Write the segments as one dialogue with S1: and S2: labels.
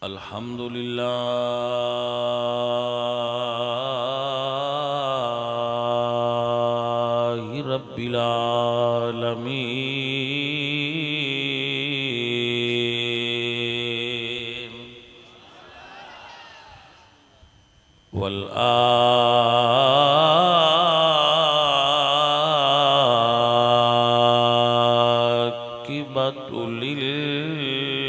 S1: الحمدللہ رب العالمین والعاقبۃ للمتقین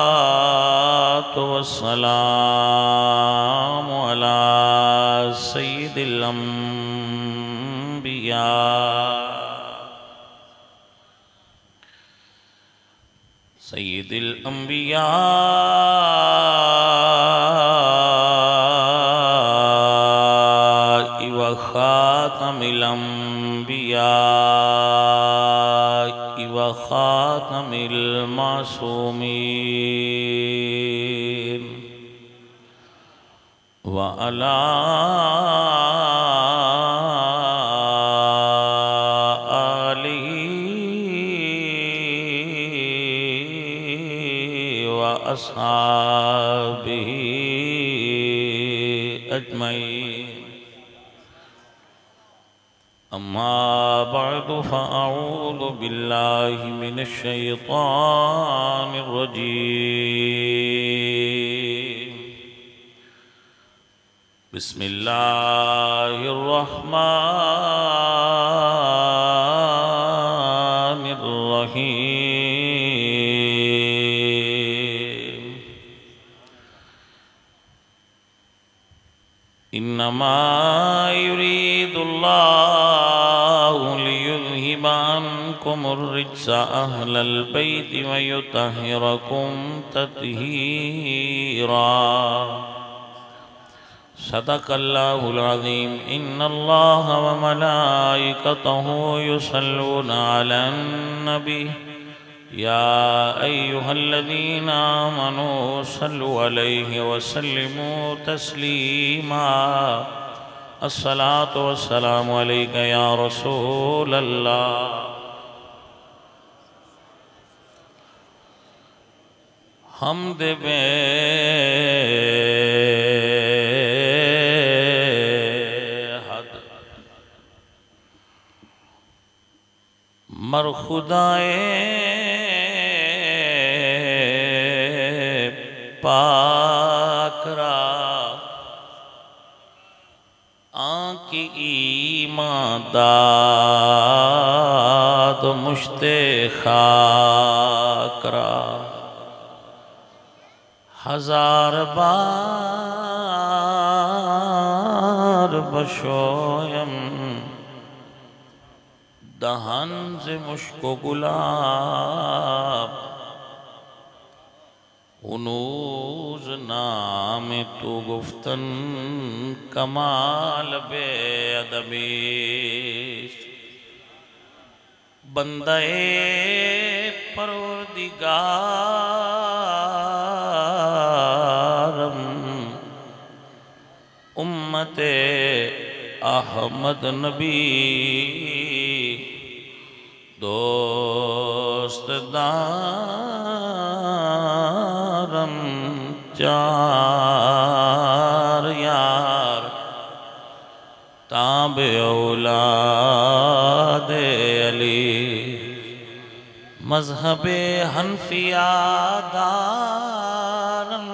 S1: والصلاة والسلام على سید الانبیاء وخاتم الانبیاء وخاتم المعصومین وعلى آلہ وأصحابہ اجمعین اما بعد فاعوذ باللہ من الشیطان الرجیم بسم اللہ الرحمن الرحیم انما يريد الله ليذهب عنكم الرجس أهل البيت ويطهركم تطهيرا صدق الله العظيم إن الله وملائكته يصلون على النبي يا أيها الذين آمنوا صلوا عليه وسلموا تسليما الصلاة والسلام عليك يا رسول الله حمد بے حد مر خدائے پاک را آنکی ایمان داد مشت خاک را ہزار بار بشویم دہن سے مشک و گلاب ہنوز نام تو گفتن کمال بے ادبیش بندے پروردگارم امت احمد نبی دوست دارم چار یار تابع اولاد علی مذہب حنفیہ دارم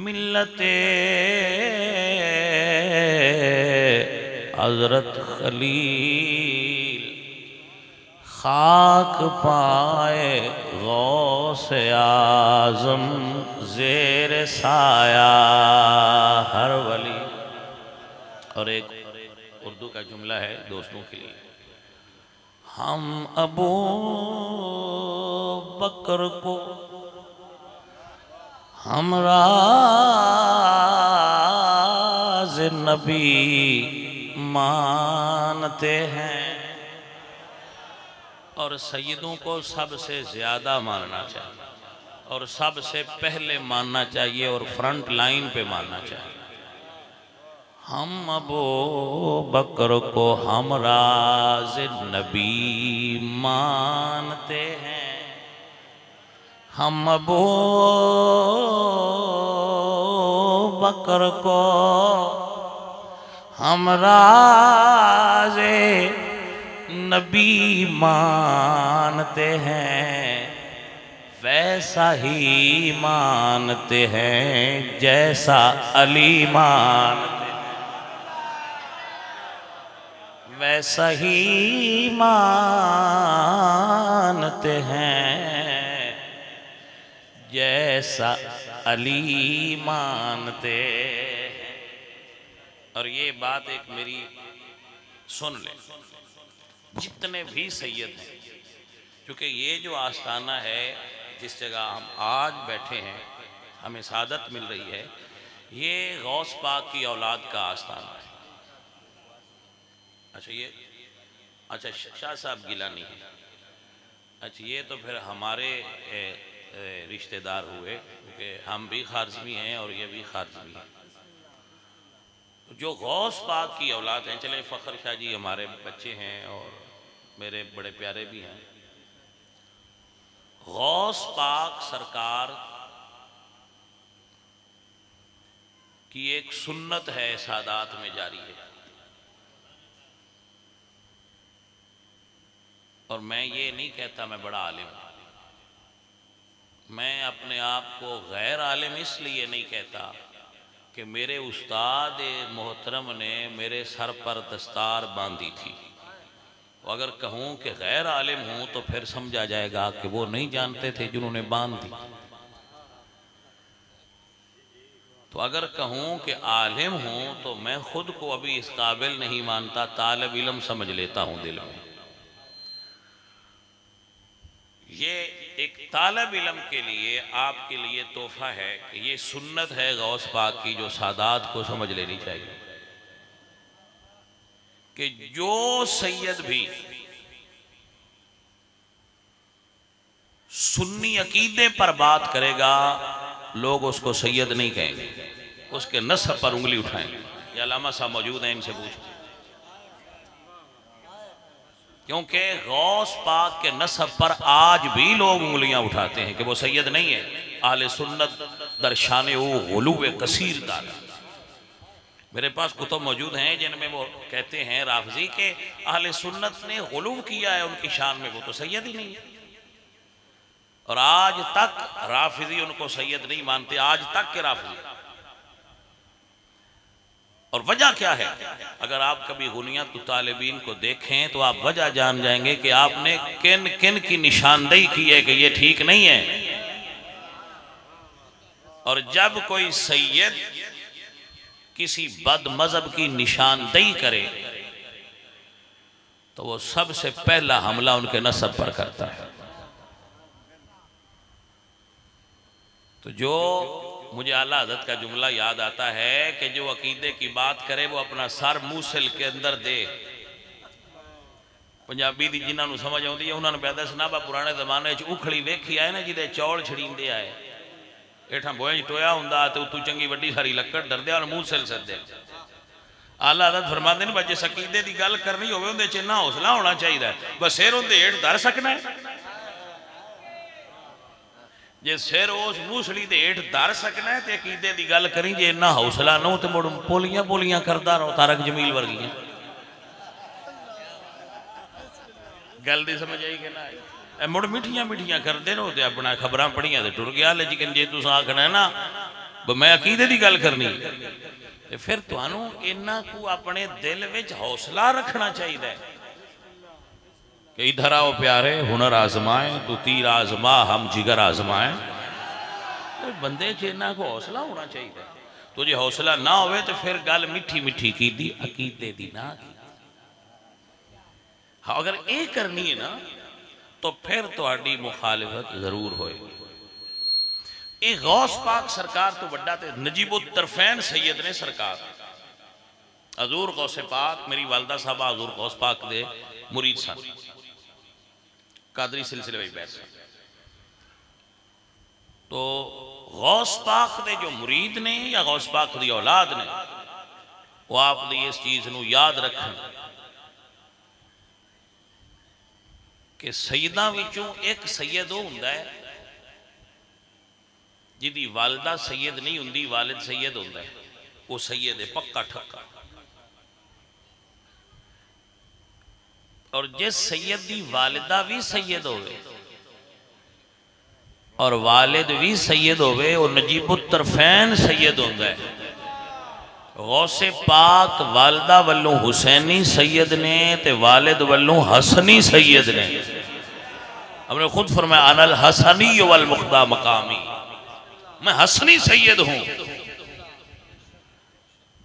S1: ملت حضرت خلیل خاک پائے غوث اعظم زیر سایہ ہر ولی. اور ایک اردو کا جملہ ہے دوستوں کے لیے. ہم ابو بکر کو ہمراز نبی مانتے ہیں اور سیدوں کو سب سے زیادہ ماننا چاہیے. اور سب سے پہلے ماننا چاہیے اور فرنٹ لائن پہ ماننا چاہیے. ہم ابو بکر کو ہم راز نبی مانتے ہیں. ہم ابو بکر کو ہم راز نبی مانتے ہیں. ویسا ہی مانتے ہیں جیسا علی مانتے ہیں. ویسا ہی مانتے ہیں جیسا علی مانتے ہیں. اور یہ بات ایک میری سن لیں، جتنے بھی سید ہیں، کیونکہ یہ جو آستانہ ہے جس جگہ ہم آج بیٹھے ہیں، ہمیں سعادت مل رہی ہے، یہ غوث پاک کی اولاد کا آستانہ ہے. اچھا شاہ صاحب گیلانی ہے. اچھا یہ تو پھر ہمارے رشتہ دار ہوئے، کیونکہ ہم بھی خارزمی ہیں اور یہ بھی خارزمی ہیں. جو غوث پاک کی اولاد ہیں، چلے فخر شاہ جی ہمارے بچے ہیں اور میرے بڑے پیارے بھی ہیں. غوث پاک سرکار کی ایک سنت ہے، سادات میں جاری ہے. اور میں یہ نہیں کہتا میں بڑا عالم ہوں. میں اپنے آپ کو غیر عالم اس لیے نہیں کہتا کہ میرے استاد محترم نے میرے سر پر دستار باندھی تھی. اگر کہوں کہ غیر عالم ہوں تو پھر سمجھا جائے گا کہ وہ نہیں جانتے تھے جنہوں نے باندھ دی. تو اگر کہوں کہ عالم ہوں تو میں خود کو ابھی اس قابل نہیں مانتا، طالب علم سمجھ لیتا ہوں دل میں. یہ ایک طالب علم کے لیے آپ کے لیے تحفہ ہے کہ یہ سنت ہے غوث پاک کی جو سادات کو سمجھ لینی چاہیے کہ جو سید بھی سنی عقیدے پر بات کرے گا لوگ اس کو سید نہیں کہیں گے، اس کے نسب پر انگلی اٹھائیں گے. یہ علامہ صاحب موجود ہیں، ان سے پوچھیں. کیونکہ غوث پاک کے نسب پر آج بھی لوگ انگلیاں اٹھاتے ہیں کہ وہ سید نہیں ہے. اہل سنت در شان او غلو کثیر دادا. میرے پاس کتب موجود ہیں جن میں وہ کہتے ہیں رافضی کہ اہل سنت نے غلو کیا ہے ان کی شان میں، وہ تو سید ہی نہیں ہے. اور آج تک رافضی ان کو سید نہیں مانتے، آج تک کے رافضی. اور وجہ کیا ہے؟ اگر آپ کبھی غنیت طالبین کو دیکھیں تو آپ وجہ جان جائیں گے کہ آپ نے کن کن کی نشاندہی کی ہے کہ یہ ٹھیک نہیں ہے. اور جب کوئی سید کسی بد مذہب کی نشاندہی کرے تو وہ سب سے پہلا حملہ ان کے نسب پر کرتا ہے. تو جو مجھے اعلیٰ حضرت کا جملہ یاد آتا ہے کہ جو عقیدے کی بات کرے وہ اپنا سر موسل کے اندر دے. پنجابی دی جنہاں نو سمجھ آؤندی ہے انہاں نے پیدا سنابا پرانے زمانے چ اکھڑی ویکھی آئے نا جدے چوڑ چھڑیندے آئے ایٹھاں بوئیں ٹویا ہوندا تے اتو چنگی وڈی ساری لکڑ ڈردے اور موسل سدے. اعلیٰ حضرت فرماندے نے بچے عقیدے دی گل کرنی ہوئے اندے چ نہ حوصلہ ہونا چاہیے بس سیر اندے ہیٹھ دھر سکنا ہے. جے سیر اس موسلی دے ہیٹھ دھر سکنا ہے تے عقیدے دی گل کریں جے نہ حوصلہ نہ تے مڑ پولیاں پولیاں کردا رہو تارک جمیل ورگیاں. گل دی سمجھ آئی کہ نہ آئی؟ اے مڑ مٹھیاں مٹھیاں کر دے رہو تے اپنا خبراں پڑھیاں تے ٹر گیا. لیکن جے تساں آکھنا ہے نا میں عقیدے دی گل کرنی تے پھر تانوں انہاں کو اپنے دل وچ حوصلہ رکھنا چاہیے کہ ادھر آؤ پیارے ہنر آزمائیں تو تیر آزما ہم جگر آزمائیں. بندے چینہ کو حوصلہ ہونا چاہیے. تو جی حوصلہ نہ ہوئے تو پھر گل مٹھی مٹھی کی دی عقیدے دی نہ کی. اگر اے کرنی ہے نا تو پھر تہاڈی مخالفت ضرور ہوئے. اے غوث پاک سرکار تو بڑا تے نجیب الطرفین سید نے سرکار حضور غوث پاک میری والدہ صاحبہ حضور غوث پاک دے مرید سن قادری سلسلے وچ بیٹھ سن. تو غوث پاک دے جو مرید نے یا غوث پاک دی اولاد نے وہ آپ دی اس چیز نو یاد رکھیں کہ سیداں وچوں ایک سید وہ ہوندا ہے جدی والدہ سید نہیں ہوندی، والد سید ہوندا ہے، وہ سید ہے پکا ٹھکا۔ اور جس سید دی والدہ بھی سید ہوئے اور والد بھی سید ہوئے، وہ نجیب الطرفین سید ہوندا ہے۔ غوث پاک والدہ والوں حسینی سید نے تے والد والوں حسنی سید نے۔ ہم نے خود فرمایا انا الحسنی والمقدا مقامی، میں حسنی سید ہوں۔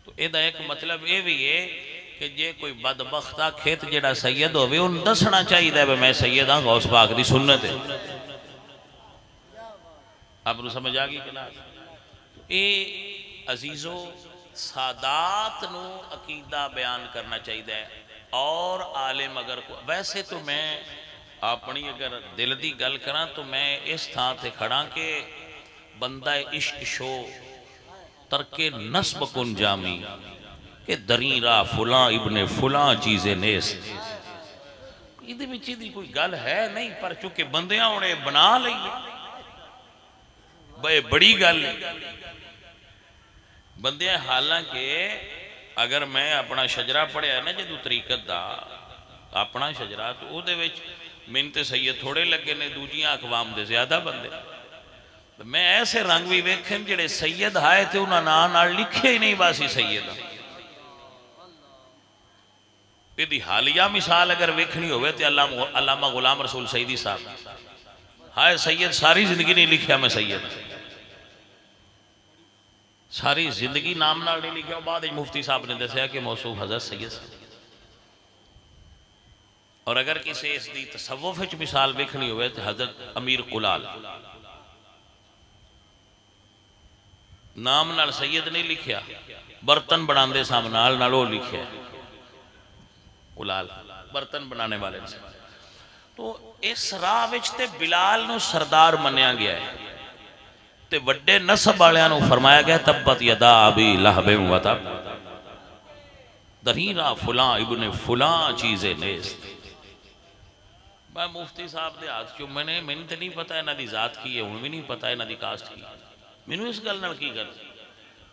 S1: تو یہ ایک مطلب یہ بھی ہے کہ جے کوئی بدبختہ کھیت جڑا سید ہوئے ان دسنا چاہیے ہے میں سید ہاں، غوث پاک دی سنت ہے۔ آپ نے سمجھ آگئی کہ نا؟ اے عزیزو سادات نو عقیدہ بیان کرنا چاہیے ہے، اور عالم اگر ویسے تو میں اپنی اگر دل دی گل کراں تو میں اس تھا تے کھڑا کہ بندہ عشق شو ترک نسب کن جامی کہ دریرہ فلاں ابن فلاں چیزیں نیست۔ یہ دے بچی دی کوئی گل ہے نہیں، پر چونکہ بندیاں انہیں بنا لئیے بڑی گل بندیاں۔ حالانکہ اگر میں اپنا شجرہ پڑھیا ہے نا جدو طریقت دا اپنا شجرہ، تو او دے وچ منتے سید تھوڑے لگے نے، دوجیاں اقوام دے زیادہ بندے۔ میں ایسے رنگ بھی ویکھن جڑے سید آئے تھے انہاں نال لکھے ہی نہیں باسی سید۔ یہ حالیہ مثال اگر ویکھنی ہوئے تو علامہ غلام رسول سیدی صاحب ہائے سید ساری زندگی نہیں لکھیا میں سید، ساری زندگی نام نال نہیں لکھیا، بعد مفتی صاحب نے دسیا کہ موصوف حضرت سید۔ اور اگر کسی اس دی تصوف وچ مثال ویکھنی ہوئے تو حضرت امیر قلال نام نال سید نہیں لکھیا، برتن بناندے سامنے نال وہ لکھیا قلال، برتن بنانے والے سے۔ تو اس راہ وچ تے بلال نو سردار منیا گیا ہے، تے وڈے نسب والیاں نو فرمایا گیا تبت یدا ابی لہب و تب، دریرہ فلاں ابن فلاں چیزیں نیست۔ میں مفتی صاحب دے ہاتھ چوں میں نے تے نہیں پتا انہاں دی ذات کی ہے، ہن بھی نہیں پتا انہاں دی کاسٹ کی، مینوں اس گل نال کی کر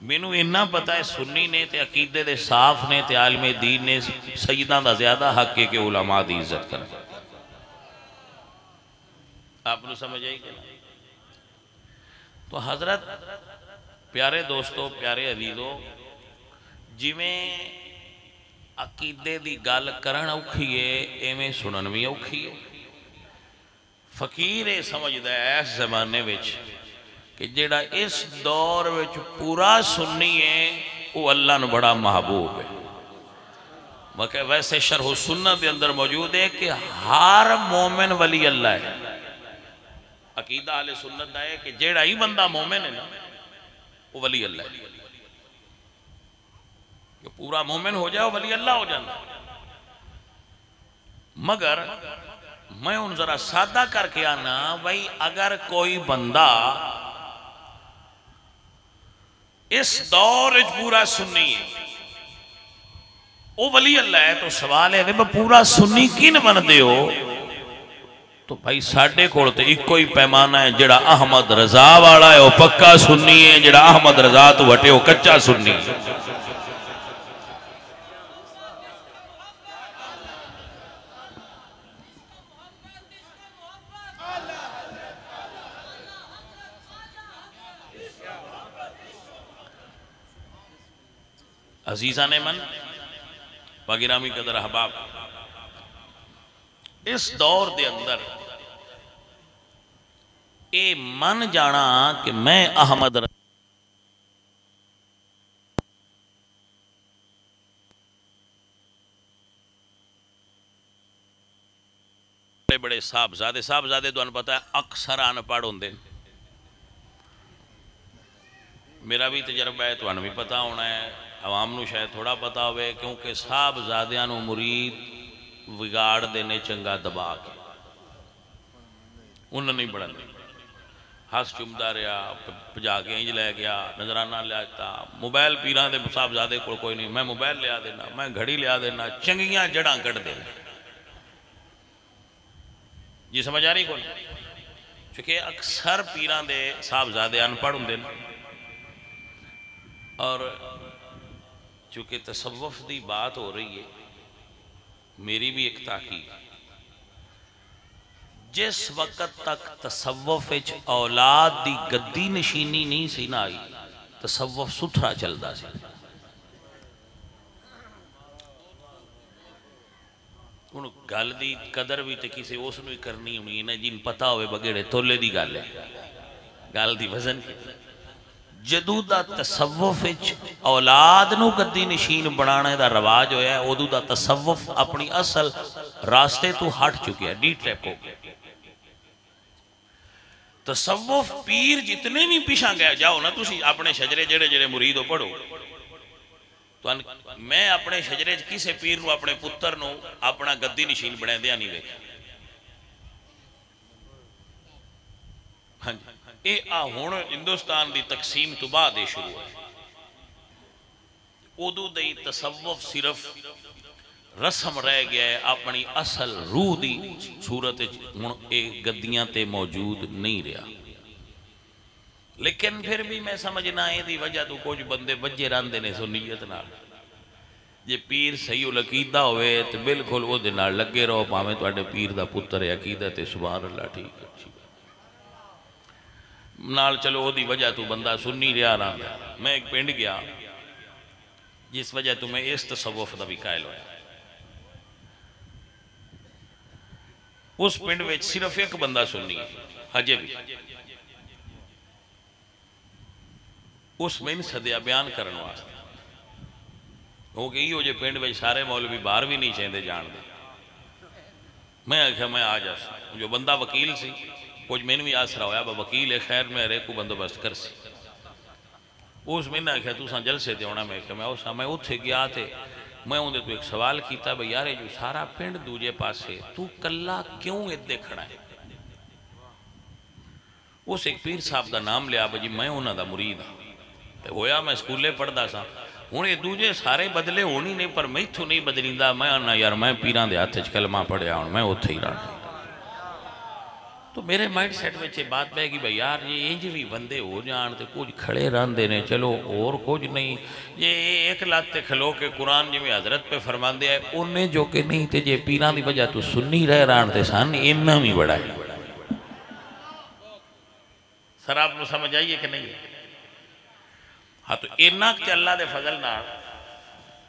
S1: مینوں اتنا پتا ہے سنی نے تے عقیدے دے صاف نے تے عالم دین نے سیداں دا زیادہ حق ہے کہ علماء دی عزت کریں۔ آپ نے سمجھ آئی کہ نہیں؟ تو حضرت پیارے دوستو پیارے عزیزو، جی میں عقیدے دی گل کرن اوکھی ہے ایویں سنن بھی اوکھی ہے۔ فقیر سمجھدا ہے اس زمانے وچ کہ جیڑا اس دور وچ پورا سنی ہے وہ اللہ نے بڑا محبوب ہے۔ ویسے شرح سنت دے اندر موجود ہے کہ ہر مومن ولی اللہ ہے۔ عقیدہ اہل سنت ہے کہ جیڑا ہی بندہ مومن ہے نا وہ ولی اللہ ہے، کہ پورا مومن ہو جائے وہ ولی اللہ ہو جانا۔ مگر میں ان ذرا سادہ کر کے آنا بھائی اگر کوئی بندہ اس دور پورا سنی ہے وہ ولی اللہ ہے، تو سوال ہے کہ پورا سنی کین بندے ہو؟ تو بھائی ساڑھے کھوڑتے ایک کوئی پیمانہ ہے جڑا احمد رضا والا ہے وہ پکا سنی ہے، جڑا احمد رضا تو وٹے وہ کچا سنی ہے۔ عزیزان من و گرامی قدر احباب، اس دور دے اندر اے من جانا کہ میں احمد بڑے صاحبزادے تو انہوں پتا ہے اکثر آن پڑھ ہوندے، میرا بھی تجربہ ہے تو انہوں بھی پتا ہونا ہے، عوام نو شاید تھوڑا پتا ہوئے، کیونکہ صاحبزادیاں نو مرید وگاڑ دینے چنگا دبا کے انہوں نہیں بڑھا نہیں۔ ہس چمدا رہا بجا کے انج لے گیا نظرانہ لیا دیتا موبائل پیران دے صاحبزادے کو کوئی نہیں میں موبائل لیا دینا میں گھڑی لیا دینا چنگیاں جڑاں کٹ دینا جی سمجھ آ رہی کوئی چونکہ اکثر پیران دے صاحبزادے ان پڑھ ہوں اور چونکہ تصوف دی بات ہو رہی ہے میری بھی ایک تحقیق جس وقت تک تصوف اولاد دی گدی نشینی نہیں سی نہ آئی تصوف ستھرا چلدا سی ان گل دی قدر بھی تے کسی اس نو ہی کرنی ہونی ہے جن پتہ ہوئے بگیڑے تولے دی گل ہے گل دی وزن کی جدو دا تصوف اولاد نو گدی نشین بنانے دا رواج ہویا ہے ادو دا تصوف اپنی اصل راستے تو ہٹ چکے ہے ڈی ٹریپ ہو گئے تصوف پیر جتنے بھی پیشاں گئے جاؤ نا تسی اپنے شجرے جڑے جڑے مرید ہو پڑھو تو میں اپنے شجرے کسے پیر نو اپنے پتر نو اپنا گدی نشین بنے دیا نہیں ویکھا ہاں جی اے آہون ہندوستان دی تقسیم تو بعد شروع ہے ادو دی تصوف صرف رسم رہ گیا ہے اپنی اصل روح دی صورت گدیاں تے موجود نہیں رہا لیکن پھر بھی میں سمجھنا ہے دی وجہ تو کچھ بندے بجے راندے نے سنیت نال جے پیر صحیح العقیدہ ہوئے تو بالکل وہ دن نال لگے رہو پاویں تو اڈے پیر دا پتر ہے عقیدہ تے سبحان اللہ ٹھیک ہے نال چلو وہ دی وجہ تو بندہ سنی رہا رہا میں ایک پنڈ گیا جس وجہ تو میں اس تصوف دا بھی قائل ہویا اس پنڈ وچ صرف ایک بندہ سننی ہے حجے بھی اس میں صدیہ بیان کرنے واسطے ہو گئی ہو جے پنڈ وچ سارے مولوی باہر بھی نہیں چاہتے جان دے میں آکھا میں آ جا سا جو بندہ وکیل سی کچھ میں نے بھی آسرا ہویا با وکیل خیر میں رے کو بندوبست کر سی اس میں نے آکھا تو ساں جلسے دے ہونا میں اتھے گیا تھے میں انہیں تو ایک سوال کیتا بھئی یارے جو سارا پنڈ دوجے پاسے تو کلہ کیوں ادھے کھڑا ہے اس ایک پیر صاحب دا نام لیا بجی میں انہاں دا مرید ہوں ہویا میں سکولے پڑھ دا سا ہوں یہ دوجے سارے بدلے ہونی نہیں پر میں تو نہیں بدلیندا میں آنا یار میں پیران دے ہاتھ کلمہ پڑھیا ہوں میں اتھے ہی رہا تو میرے مائنڈ سیٹ میں یہ بات بہ گی بھئی یار یہ انج بھی بندے ہو جان تے کچھ کھڑے رہندے نے چلو اور کچھ نہیں یہ ایک لات تے کھلو کے قرآن جی میں حضرت پہ فرمان دیا ہے انہیں جو کہ نہیں تے جے پیران دی وجہ تو سنی رہ رہن تے سان انہاں بھی بڑا ہے سر آپ کو سمجھ آئیے کہ نہیں ہاں تو انہاں کہ اللہ دے فضل نہ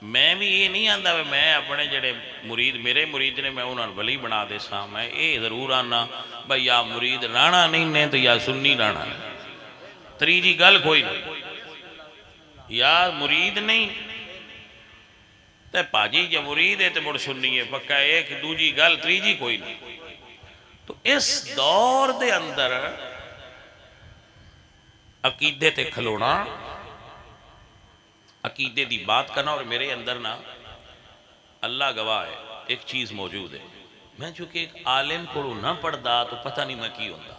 S1: میں بھی یہ نہیں آندہ میں اپنے جڑے مرید میرے مرید نے میں انہوں ولی بنا دے سا میں یہ ضرور آنا بھئی یا مرید رانا نہیں نے تو یا سنی رانا نہیں تریجی گل کوئی نہیں یا مرید نہیں تے پاجی یا مرید ہے تے مڑ سنی ہے پکا ایک دوجی گل تریجی کوئی نہیں تو اس دور دے اندر عقیدے تے کھلونا عقیدے دی بات کرنا اور میرے اندر نا اللہ گواہ ہے ایک چیز موجود ہے میں چونکہ ایک عالم کو نہ پڑھدا تو پتہ نہیں میں کی ہوندہ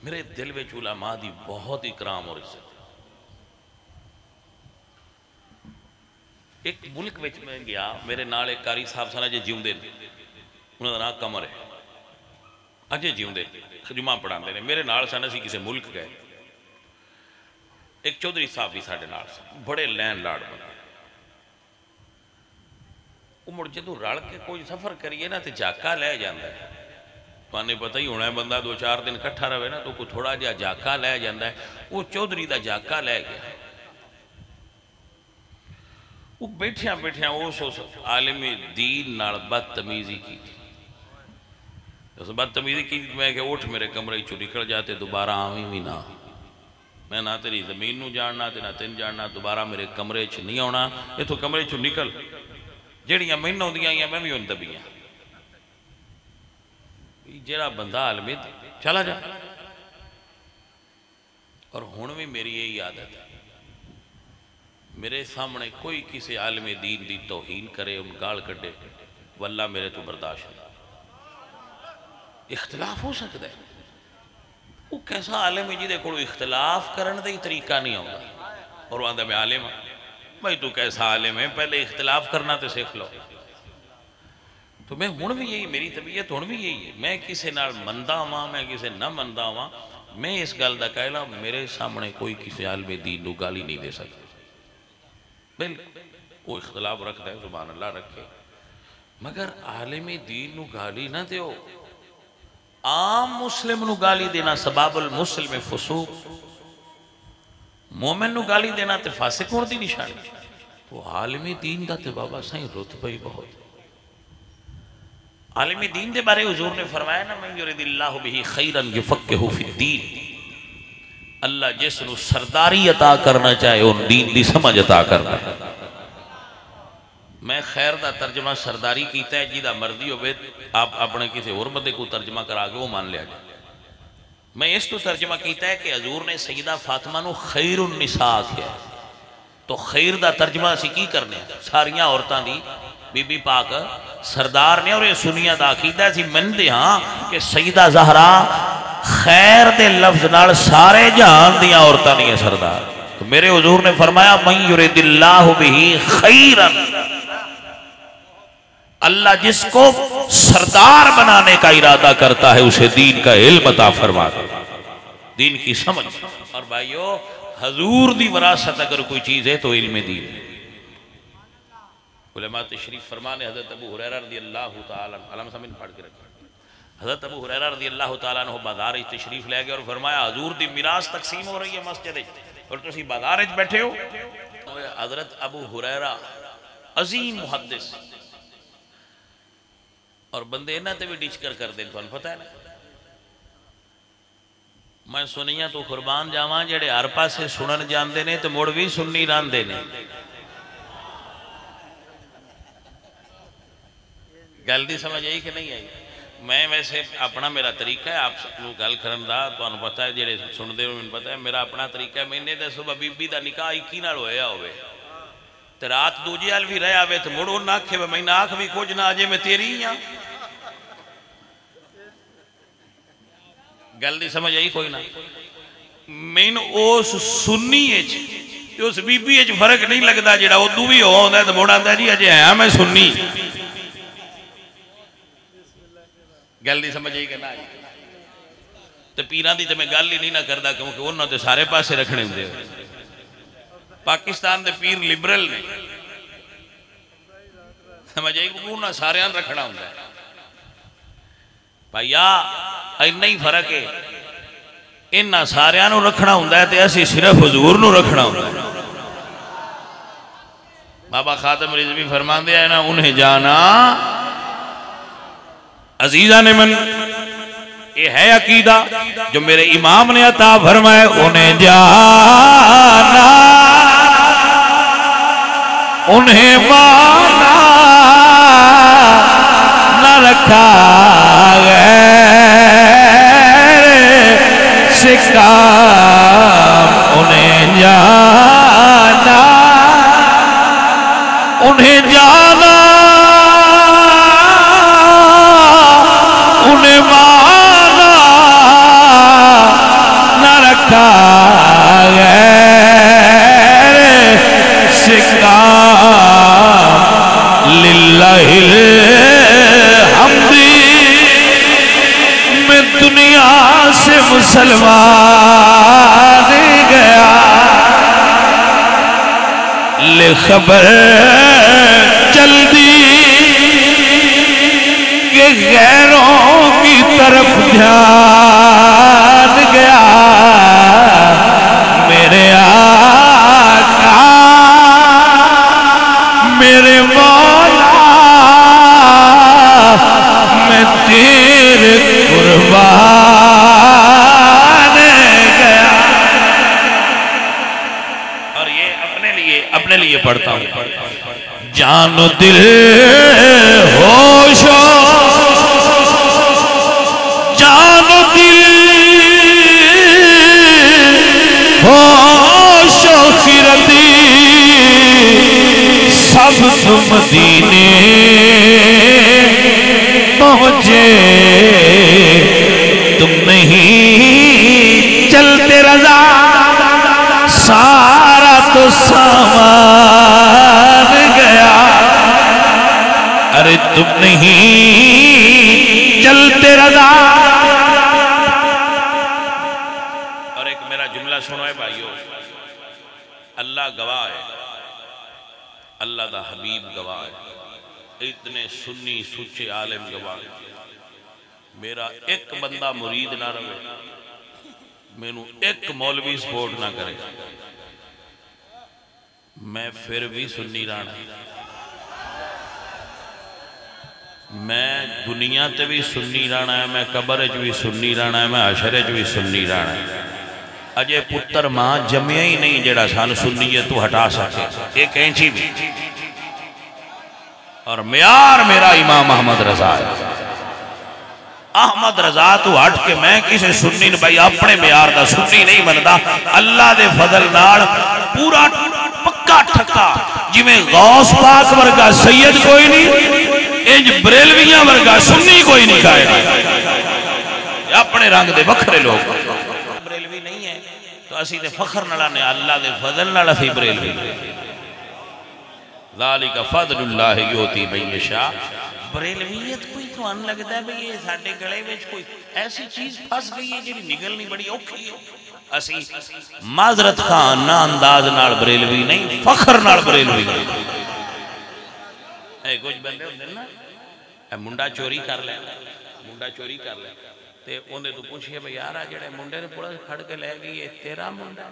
S1: میرے دل میں علماء دی بہت اکرام اور عزت ایک ملک وچ میں گیا میرے نال ایک کاری صاحب سانا جے جیوں دے انہوں دا نا کمر ہے اجے جیوں دے جمعہ پڑھان دے میرے نال سانا سی کسے ملک گئے ایک چودھری صاحب بھی ساڑھے نال سے بڑے لین لاڑ بنا وہ مڑ جدو رڑ کے کوئی سفر کریے نا تو جاکا لے جاندہ ہے تو آنے پتہ ہی ہونا ہے بندہ دو چار دن کٹھا رہے نا تو کوئی تھوڑا جا جاکا لے جاندہ ہے وہ چودھری دا جاکا لے گیا وہ بیٹھیاں اس عالم دین نال بدتمیزی کی تھی اس بدتمیزی کی میں کہ اٹھ میرے کمرے چو نکل جاتے دوبارہ آویں بھی نہ میں نہ تیری زمین نو جاننا تے نہ تین جاننا دوبارہ میرے کمرے چھ نہیں ہونا یہ تو کمرے چھ نکل جڑیاں مہینوں دیاں یا میں بھی ان دبیاں جڑا بندہ عالمی چلا جا اور ہون بھی میری یہی عادت ہے میرے سامنے کوئی کسی عالم دین دی توہین کرے ان گال کڑے واللہ میرے تو برداشت نہیں اختلاف ہو سکتا ہے وہ کیسا عالم ہے جی کو اختلاف کرنے کا ہی طریقہ نہیں آتا، اور وہ آتا میں عالم ہوں۔ بھائی تو کیسا عالم ہے، پہلے اختلاف کرنا تو سیکھ لو۔ تو میں ہوں بھی یہی، میری طبیعت ہوں بھی یہی ہے، میں کسی نال مندا ہوا، میں کسی نہ مندا ہوا، میں اس گل دا کہلا میرے سامنے کوئی کسی عالم دین نو گالی نہیں دے سکتا۔ بالکل وہ اختلاف رکھتا ہے، سبحان اللہ رکھے، مگر عالم دین نو گالی نہ دیو۔ عام مسلم نو گالی دینا سباب المسلم فسوق، مومن نو گالی دینا تے فاسق ہونے دی نشانی۔ تو عالم دین دا تے بابا سائیں رتبہ ہی بہت۔ عالم دین دے بارے حضور نے فرمایا نا من یرید اللہ بہ خیرا یفقہہ فی الدین، اللہ جس نو سرداری عطا کرنا چاہے ان دین دی سمجھ عطا کرنا۔ میں خیر دا ترجمہ سرداری کیتا ہے، جی دا مرضی ہوئے آپ اپنے کسی اور بندے کو ترجمہ کرا کے وہ مان لیا جائے۔ میں اس تو ترجمہ کیتا ہے کہ حضور نے سیدہ فاطمہ نو خیر النساء کیا، تو خیر دا ترجمہ اسی کی کرنے ساریاں عورتاں دی بی بی پاک سردار نے، اور یہ سنیہ دا عقیدہ اسی من دے ہاں کہ سیدہ زہرا خیر دے لفظ نال سارے جہان دیا عورتاں نہیں سردار۔ تو میرے حضور نے فرمایا من یرید اللہ بہ خیرا، اللہ جس کو سردار بنانے کا ارادہ کرتا ہے اسے دین کا علم عطا فرماتا ہے، دین کی سمجھ۔ اور بھائیو حضور دی وراثت اگر کوئی چیز ہے تو علم دین ہے۔ علماء تشریف فرمانے حضرت ابو ہریرہ رضی اللہ تعالیٰ عنہ، علامہ سامن پڑھ کے رکھا، حضرت ابو ہریرہ رضی اللہ تعالیٰ عنہ بازار تشریف لے گئے اور فرمایا حضور دی میراث تقسیم ہو رہی ہے مسجد اور تسی بازار بیٹھے ہو۔ حضرت ابو ہریرہ عظیم محدث، اور بندے انہاں تے بھی ڈچ کر دیں، تو انہوں پتہ ہے نا میں سنیاں تو قربان جاواں جڑے ہر پاسے سنن جاندے نے تو مڑ بھی سننی راندے نے۔ گل دی سمجھ آئی کہ نہیں آئی؟ میں ویسے اپنا میرا طریقہ ہے آپ کو گل کرن دا، تو انہوں پتہ ہے جڑے سن دے میں پتہ ہے میرا اپنا طریقہ ہے۔ میں نے دے صبح بی بی دا نکاح 21 نال ہویا ہوئے تے رات دوجی حال بھی رہا ہوئے تو مڑو نہ آکھے میں نہ آکھ بھی کچھ نہ آجے میں تیری ہی ہاں۔ گل دی سمجھ آئی کوئی نہ؟ میں اس سنی اچ اس بی بی اچ فرق نہیں لگتا جڑا ادو بھی ہو ہوتا ہے تو موڑا آتا ہے جی اجے ہے میں سنی۔ گل دی سمجھ آئی کہ نہ آئی؟ تو پیران دی تو میں گل ہی نہیں نہ کردا کیونکہ انہوں نے سارے پاسے رکھنے ہوں دے۔ پاکستان دے پیر لبرل نے، سمجھ آئی کہ انہوں نے سارے آن رکھنا ہوں دے۔ بھائیا اینا ہی فرق ہے، انہاں سارے آنوں رکھنا ہوں دے تے ایسی صرف حضور نو رکھنا ہوں دے۔ بابا خاتم رضوی فرمان دیا ہے نا انہیں جانا عزیزہ نے من، یہ ہے عقیدہ جو میرے امام نے عطا فرمائے، انہیں جانا انہیں مانا نہ رکھا غیر سے کام، انہیں جانا انہیں جانا انہیں مانا نہ رکھا غیر سے کام، للہ الحمد میں دنیا سے مسلمان گیا، لے خبر چل دی کہ غیروں کی طرف دھیان گیا، میرے آقا میرے مولا میں تیرے قربان گیا۔ اور یہ اپنے لیے پڑھتا ہوں، جان و دل ہوش جان و دل ہوش و خردی سب تم مدینے پہنچے، تم نہیں مان گیا، ارے تم نہیں چلتے رضا۔ اور ایک میرا جملہ سنو ہے بھائیو، اللہ گواہ ہے، اللہ دا حبیب گواہ ہے، اتنے سنی سچے عالم گواہ ہے، میرا ایک بندہ مرید نہ رہے، میں نو ایک مولوی سپورٹ نہ کرے، میں پھر بھی سنی رانا، میں دنیا تے بھی سنی رانا ہے، میں قبر جو بھی سنی رانا ہے، میں حشر جو بھی سنی رانا ہے۔ اجے پتر ماں جمعہ ہی نہیں جڑا سان سنیت تو ہٹا سکے، ایک اینچی بھی، اور معیار میرا امام احمد رضا ہے۔ احمد رضا تو ہٹ کے میں کسے سنی بھائی اپنے معیار دا سنی نہیں بنتا، اللہ دے فضل نال پورا پکا ٹھکا، جی میں غوث پاک ورگا سید کوئی نہیں، انج بریلویاں ورگا سنی کوئی نہیں کھائے، اپنے رنگ دے بکھرے لوگ بریلوی نہیں ہے تو اسی دے فخر نلانے، اللہ دے فضل نال اسی بریلوی، ذالک فضل اللہ یوتی من یشاء۔ بریلویت کوئی تو ان لگتا ہے بھئی یہ ساڑھے گڑے ویچ کوئی ایسی چیز پھس گئی ہے جی نگلنی بڑی اوکھی ہے، اسی معذرت خان نہ انداز نال بریلوی نہیں، فخر نال بریلوی نہیں۔ اے کچھ بندے ہوندے نا، اے منڈا چوری کر لے، منڈا چوری کر لے، تے انہیں تو پوچھئے بھئی یارا جڑے منڈے نے پوڑا کھڑ کے لے گئی یہ تیرا منڈا،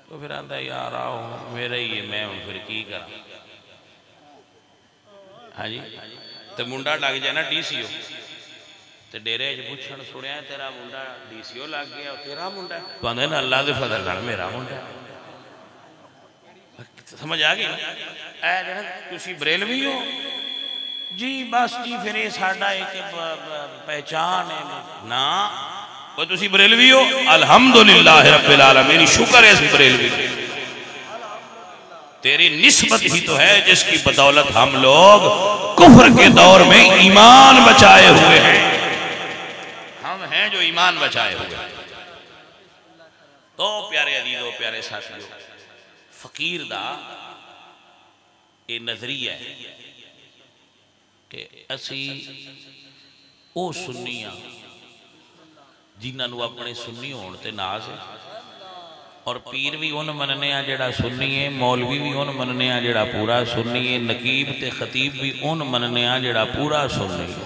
S1: تو پھر آندہ یارا میرے ہی ہے، میں ہوں پھر کی کرا، ہاں جی، تو منڈا لگ جائے نا ڈی سی او، تو ڈیرے جو پوچھن سنیا ہے تیرا منڈا ڈی سی او لگ گیا، تیرا منڈا ہے، تو آندھے نا اللہ دے فضل نال میرا منڈا ہے، سمجھ آگئی نا؟ اے جنہاں تسی بریلوی ہو جی، بس جی پھر یہ ساڑھا ایک پہچان ہے نا، وہ تسی بریلوی ہو، الحمدللہ رب العالمین، شکر ہے اس بریلوی، تیری نسبت ہی تو ہے جس کی بدولت ہم لوگ کفر کے دور میں ایمان بچائے ہوئے ہیں، ہم ہیں جو ایمان بچائے ہوئے ہیں۔ تو پیارے عزیزو، پیارے ساتھیو، فقیر دا یہ نظریہ ہے کہ اسی او سنیاں جنہاں نو اپنے سنی ہونتے ناز ہے، اور پیر بھی ان مننے ہیں جڑا سنی ہے، مولوی بھی ان مننے ہیں جڑا پورا سنی ہے، نقیب تے خطیب بھی ان مننے ہیں جڑا پورا سنی ہے۔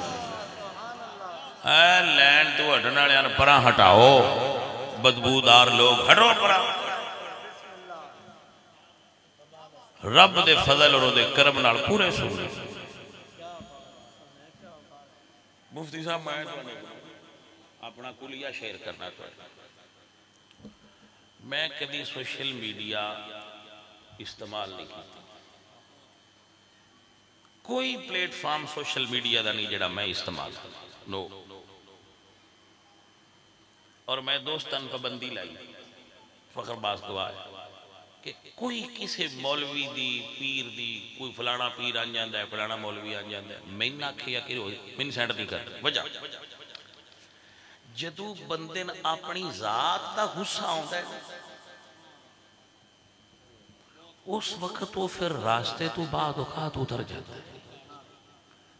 S1: اے لین تو ہٹنا لیان پرا ہٹاؤ، بدبودار لوگ ہٹو پرا، رب دے فضل اور دے کرم نال پورے سنی۔ مفتی صاحب میں اپنا کلیہ شیئر کرنا تو میں کبھی سوشل میڈیا استعمال نہیں کرتا، کوئی پلیٹ فارم سوشل میڈیا دا نہیں جڑا میں استعمال کرتا، نو، اور میں دوستان پابندی لائی، فخر باز گواہ ہے کہ کوئی کسی مولوی دی پیر دی کوئی فلانا پیر آن جاندہ ہے، فلانا مولوی آن جاندہ ہے، میں نہ کھیا کہ میں سینڈ نہیں کرتا، وجہ جدو بندن اپنی ذات دا غصہ ہوتا ہے اس وقت وہ پھر راستے تو بعد اوقات اتر جاتا ہے،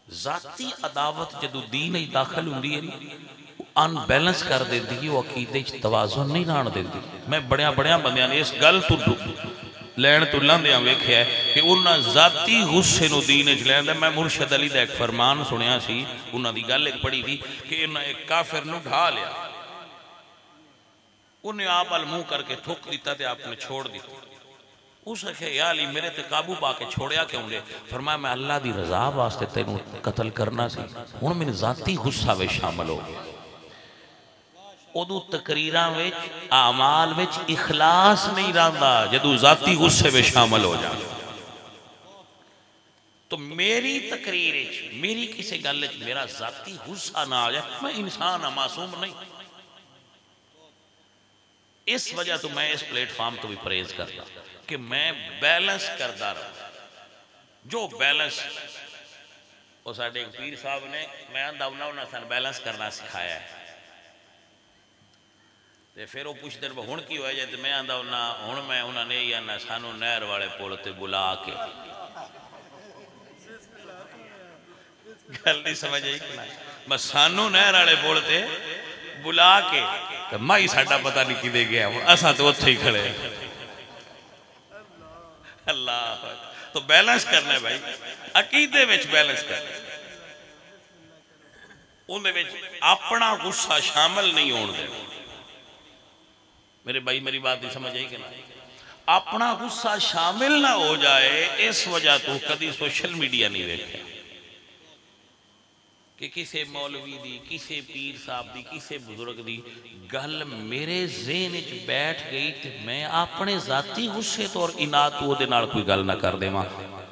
S1: ذاتی عداوت جدو دین ہی داخل ہوندی ہے ان بیلنس کر دیتی ہے، وہ عقیدے توازن نہیں ران دیتی۔ میں بڑیاں بندیاں نے اس گل تو لین تو لاندیاں ویکھیا ہے کہ انہاں ذاتی غصے نو دین اچ لیندا۔ میں مرشد علی دا ایک فرمان سنیا سی، انہاں دی گل ایک پڑھی تھی کہ انہاں ایک کافر نو ڈھا لیا، انہیں آپ المو کر کے ٹھوک دیتا تے آپ نے چھوڑ دیتا، اس نے یا علی میرے تے قابو پا کے چھوڑیا کیوں لے؟ فرمایا میں اللہ دی رضا واسطے تینوں قتل کرنا سی، انہوں میں ذاتی غصہ میں شامل ہو گیا، ادو تقریران ویچ اعمال ویچ اخلاص نہیں رہندا جدو ذاتی غصے میں شامل ہو جائے۔ تو میری تقریر میری کسی گل میرا ذاتی غصہ نہ آ جائے، میں انسان معصوم نہیں، اس وجہ تو میں اس پلیٹ فارم تو بھی پریز کرتا کہ میں بیلنس کردہ رہا، جو بیلنس وہ ساڑھے ایک پیر صاحب نے میں اندھا انہوں نے بیلنس کرنا سکھایا ہے، تے پھر وہ پوچھتے ہیں ہن کی ہویا جائے تے میں آندا ہن میں انہاں نے یہ آنا سانو نہر والے پل تے بلا کے گل نہیں سمجھ آئی کہ بس سانو نہر والے پل تے بلا کے تے مائی ساڈا پتہ نہیں کدے گیا ہن اساں تے اوتھے ہی کھڑے اللہ تو بیلنس کرنا ہے بھائی عقیدے وچ بیلنس کرنا ہے اندے وچ اپنا غصہ شامل نہیں ہون دینا میرے بھائی میری بات نہیں سمجھ آئی کہ نا اپنا غصہ شامل نہ ہو جائے اس وجہ تو کدی سوشل میڈیا نہیں دیکھے کہ کسے مولوی دی کسے پیر صاحب دی کسے بزرگ دی گل میرے ذہن وچ بیٹھ گئی کہ میں اپنے ذاتی غصے تو اور اناد تو دے نال کوئی گل نہ کر دے ماں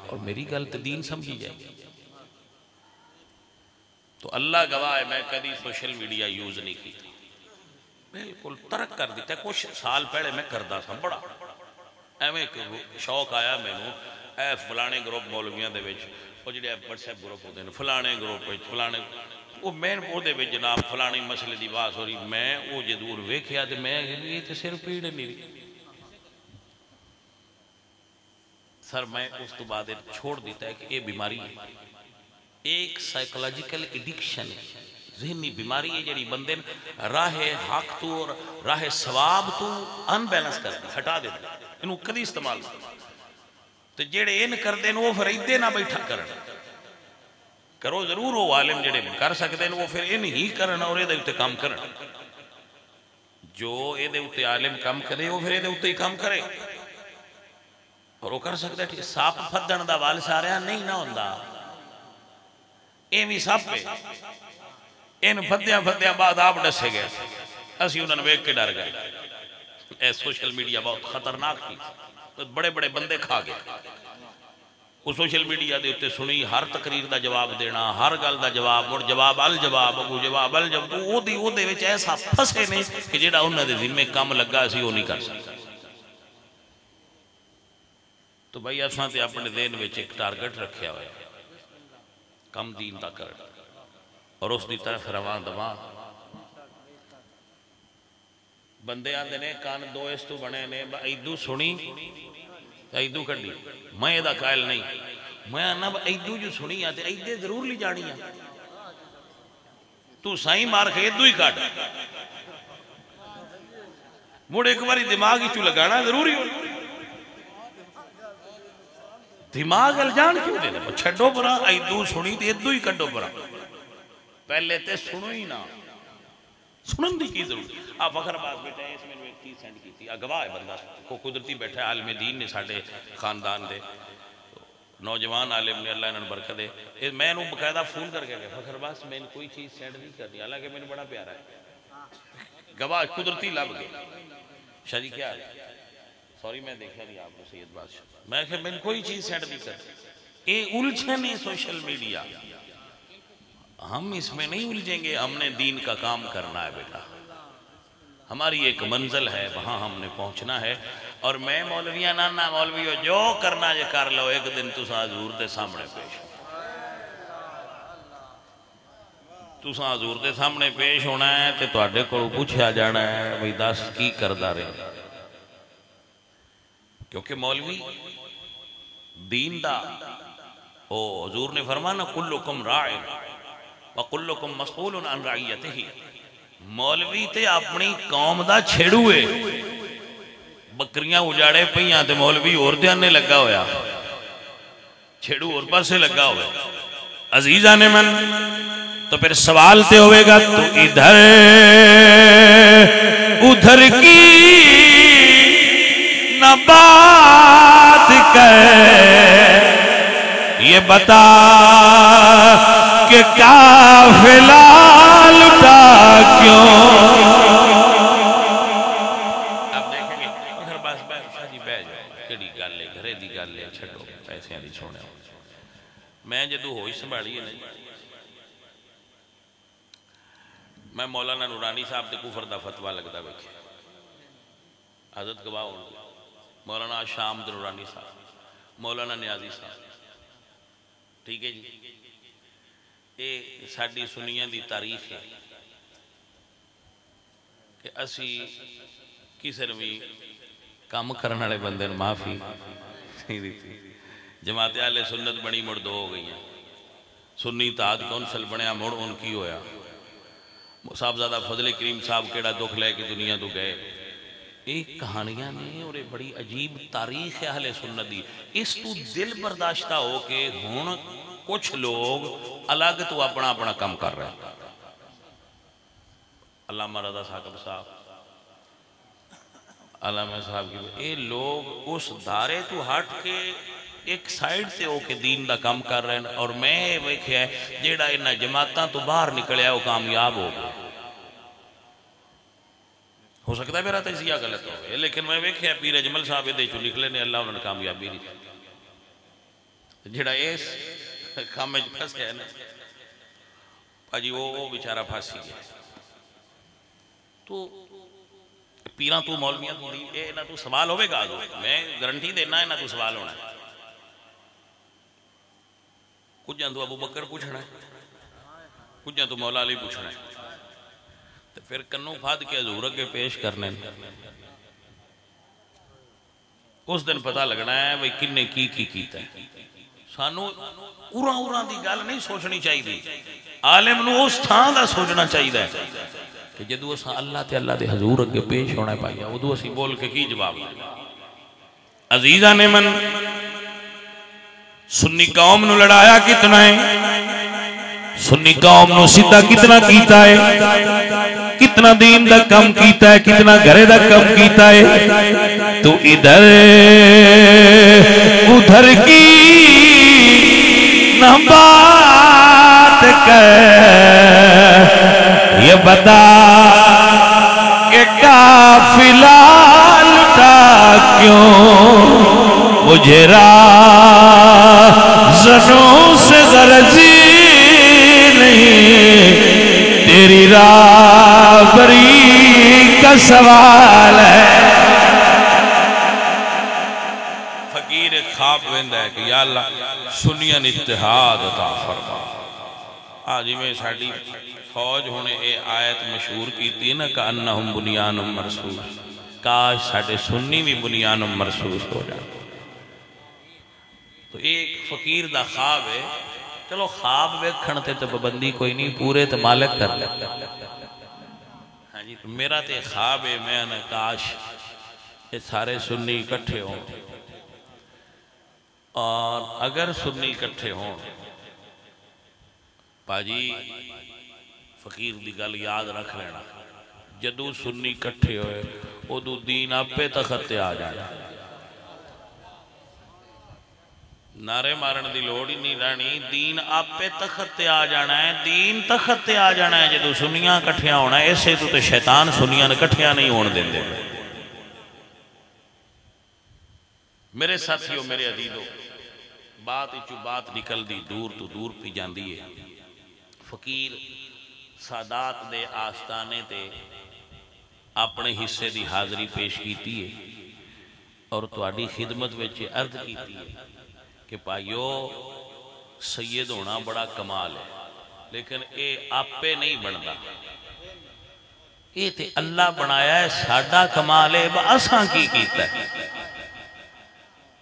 S1: اور میری گل تے دین سمجھی جائے تو اللہ گواہ ہے میں کدی سوشل میڈیا یوز نہیں کی بالکل ترک کر دیتا ہے کچھ سال پہلے میں کردا تھا بڑا ایویں ایک شوق آیا مینوں اے فلانے گروپ مولویاں دے وچ وہ جڑے واٹس ایپ گروپ ہوتے ہیں فلانے گروپ وچ فلانے وہ میں وہ دے وچ جناب فلانے مسئلے دی بات ہو رہی میں وہ جدور ویکھیا تے میں یہ تے صرف پیڑ نہیں رہی سر میں اس تو بعد چھوڑ دیتا ہے کہ یہ بیماری ہے ایک سائیکولوجیکل ایڈکشن ہے ذہنی بیماری ہے جڑی بندے راہ حق تو اور راہ ثواب تو ان بیلنس کر دی ہٹا دیتا انہوں کدی استعمال تو جڑے ان کر دیں وہ پھر ایدے نہ بیٹھا کرن کرو ضرور وہ عالم جڑے کر سکتے ہیں وہ پھر ان ہی کرن اور یہ دے کام کرن جو یہ دے عالم کام کرے وہ پھر یہ دے کام کرے اور وہ کر سکتا ہے ساپ پھدن دا وال سارا نہیں نہ ہوندا ایویں سپ پہ ان پھدیاں بعد آپ ڈسے گئے اسی انہوں نے ویک کے ڈر گئے اے سوشل میڈیا بہت خطرناک تھی بڑے بڑے بندے کھا گئے وہ سوشل میڈیا دے اتے سنی ہر تقریر دا جواب دینا ہر گل دا جواب اور جواب الجواب اگو جواب الجواب تو وہ دے وچ ایسا پھسے نے کہ جیڑا انہوں دے ذمے کام لگا سی وہ نہیں کر سکتا تو بھائی اساں تے اپنے ذہن وچ ایک ٹارگٹ رکھیا ہوا ہے کم دین دا کرنا اور اس دی طرف رواں دواں بندے آندے نے کان دو اس تو بنے نے ایدو سنی ایدو کڈی میں دا قائل نہیں میں آنا ایدو جو سنی آتے ایدے ضرور لی جانی ہے تو سائیں مار کے ایدو ہی کاٹ موڑ ایک باری دماغ ہی چو لگانا ضروری ہو دماغ الجان کیوں دے دے چھڑو برا ایدو سنی تے ایدو ہی کڈو برا پہلے تے سنو ہی نہ سنن دی کی ضرور آپ فخر آباد بیٹھے ہیں اس میں ایک چیز سینڈ کی تھی اگواہ ہے بندہ کو قدرتی بیٹھا ہے عالم دین نے ساڑھے خاندان دے نوجوان عالم نے اللہ انہوں برکت دے میں انہوں بقاعدہ فون کر کے فخر آباد میں کوئی چیز سینڈ نہیں کرنی حالانکہ میں نے بڑا پیارا ہے گواہ قدرتی لب گئے شاہ جی کیا ہے سوری میں دیکھا نہیں آپ کو سید بادشاہ میں کہ میں نے کوئی چیز سینڈ نہیں کرتی اے الجھن ہے سوشل میڈیا ہم اس میں نہیں الجھیں گے ہم نے دین کا کام کرنا ہے بیٹا ہماری ایک منزل ہے وہاں ہم نے پہنچنا ہے اور میں مولویاں نانا مولویوں جو کرنا یہ کر لو ایک دن تساں حضور دے سامنے پیش تساں حضور دے سامنے پیش ہونا ہے تے تواڈے کولوں پوچھیا جانا ہے بھئی دس کی کردا رہے کیونکہ مولوی دین دا او حضور نے فرمانا کلکم راعٍ وَقُلُّكُمْ مَسْئُولٌ عَنْ رَعِيَّتِهِ مولوی تے اپنی قوم دا چھڑوئے بکریاں اجاڑے پہیاں تے مولوی اور دیانے لگا ہویا چھڑو اور پر سے لگا ہوئے عزیزان من تو پھر سوال تے ہوئے گا تو ادھر ادھر کی نہ بات کر یہ بتا کہ قافلہ لٹا کیوں اب دیکھیں گے ادھر بس شاہ جی بہ جائے کیڑی گل ہے گھرے دی گل ہے چھڈو پیسے دی چھوڑے میں جدو ہوئی سنبھالی ہے نہیں میں مولانا نورانی صاحب دے کفر دا فتویٰ لگتا بیٹھے حضرت گواہ ہوں مولانا شام نورانی صاحب مولانا نیازی صاحب ٹھیک ہے جی یہ ساڑی سنیاں دی تاریخ ہے کہ اسی کسی نے بھی کام کرنے والے بندے نے معافی نہیں دیتی. جماعت اہل سنت بنی مڑ دو ہو گئی ہیں. سنی اتحاد کونسل بنیا مڑ ان کی ہویا. صاحبزادہ فضل کریم صاحب کیڑا دکھ لے کے دنیا تو گئے. ایک کہانیاں نے اور بڑی عجیب تاریخ ہے اہل سنت دی. اس تو دل برداشتہ ہو کے ہون کچھ لوگ الگ تو اپنا اپنا کام کر رہے ہیں. علامہ رضا ثاقب صاحب علامہ صاحب کی یہ لوگ اس دھارے تو ہٹ کے ایک سائیڈ سے ہو کے دین دا کام کر رہے ہیں. اور میں ویکھیا ہے جیڑا انہاں جماعتاں تو باہر نکلیا وہ کامیاب ہو گیا. ہو سکتا ہے میرا تجزیہ غلط ہو گیا لیکن میں ویکھیا پیر اجمل صاحب دے چوں نکلے نے اللہ انہوں نے کامیابی دی. جیڑا اس کام میں پھنس گیا نا پاجی وہ بیچارہ پھنسی گیا. تو پیراں تو مولویاں تو اے نہ تو سوال ہوئے گا آگو میں گارنٹی دینا ہے نہ تو سوال ہونا ہے. کچھ جان تو ابو بکر پوچھنا ہے کچھ جان تو مولا علی پوچھنا ہے تو پھر کنوں پھاد کے حضور اگے پیش کرنے اس دن پتہ لگنا ہے بھئی کنے کی کیتا ہے. سانو اوراں دی گل نہیں سوچنی چاہیے. عالم نو اس تھاں دا سوچنا چاہیے کہ جدو اسا اللہ تے اللہ دے حضور اگے پیش ہونا پایا ادو اسی بول کے کی جواب دیں. عزیزاں نے من سنی قوم نو لڑایا کتنا ہے سنی قوم نو سیدھا کتنا کیتا ہے کتنا دین دا کم کیتا ہے کتنا گھرے دا کم کیتا ہے. تو ادھر ادھر کی نہ بات کر یہ بتا کہ قافلہ لٹا کیوں مجھے زنوں سے غرضی نہیں تیری رابری کا سوال ہے. فقیر خواب ویندا ہے کہ یا اللہ سنیاں اتحاد عطا فرما. آج میں ساڑی فوج ہونے اے آیت مشہور کی تھی نا کہ انہم بنیان مرصوص. کاش ساڑے سنی بھی بنیان مرصوص ہو جائے. تو ایک فقیر دا خواب ہے. چلو خواب ویکھن تے تو پابندی کوئی نہیں پورے تے مالک کر لے. ہاں جی میرا تے خواب ہے میں نے کاش یہ سارے سنی اکٹھے ہوں اور اگر سنی اکٹھے ہوں پاجی فقیر دی گل یاد رکھ لینا جدو سنی اکٹھے ہوئے ادو دین آپے تختے آ جانا. نعرے مارن دی لوڑ ہی نہیں رہنی دین آپے تختے آ جانا ہے. دین تختے آ جانا ہے جدو سنیاں کٹھیاں ہونا ہے. ایسے تو شیطان سنیاں کٹھیاں نہیں ہون دیں دے. میرے ساتھیوں میرے عزیزوں بات اچھو بات نکل دی دور تو دور پی جان دیئے. فقیر سادات دے آستانے تے اپنے حصے دی حاضری پیش کیتی ہے اور تواڈی خدمت وچ عرض کیتی ہے کہ پائیو سید ہونا بڑا کمال ہے لیکن اے آپے نہیں بندا. اے تے اللہ بنایا ہے ساڈا کمال ہے اساں کی کیتا ہے.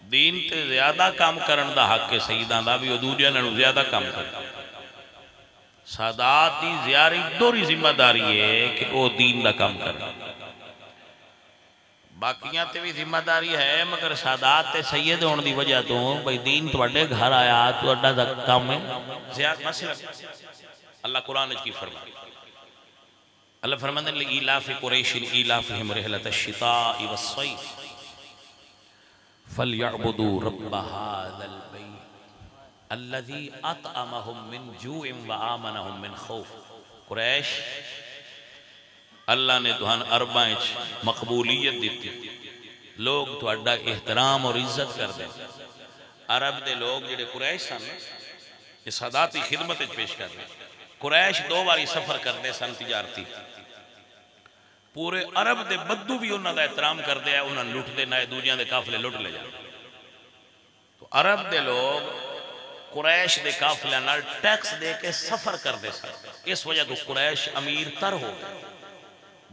S1: دین تے زیادہ کام کرن دا حق ہے سیدان دا بھی وہ دوجہ نے زیادہ کام کرتا. سادات دی زیاری دوری ذمہ داری ہے کہ وہ دین دا کام کرنا. باقیاں تے بھی ذمہ داری ہے مگر سادات تے سید ہون دی وجہ تو بھئی دین تو اڈے گھر آیا تو اڈا دا کام ہے زیادہ مسئلہ. اللہ قرآن کی فرما اللہ فرمانے لئیلاف قریش ایلافہم رحلت الشتاء والصیف فَلْيَعْبُدُوا رَبَّ هَذَا الْبَيْتِ الَّذِي أَطْعَمَهُم مِّن جُوعٍ وَآمَنَهُم مِّن خَوْفٍ. قریش اللہ نے تہان اربائیں مقبولیت دیتی لوگ تو اڈا احترام اور عزت کر دیں. عرب دے لوگ جڑے قریش سن یہ ساداتی خدمت پیش کر دیں. قریش دو باری سفر کر دے سن تجارتی پورے عرب دے بدو بھی انہوں دا احترام کر دیا انہوں نے لٹ دے نائے دوجیاں دے کافلے لٹ لے جا. تو عرب دے لوگ قریش دے کافلے نال ٹیکس دے کے سفر کر دے سن. اس وجہ تو قریش امیر تر ہو گئے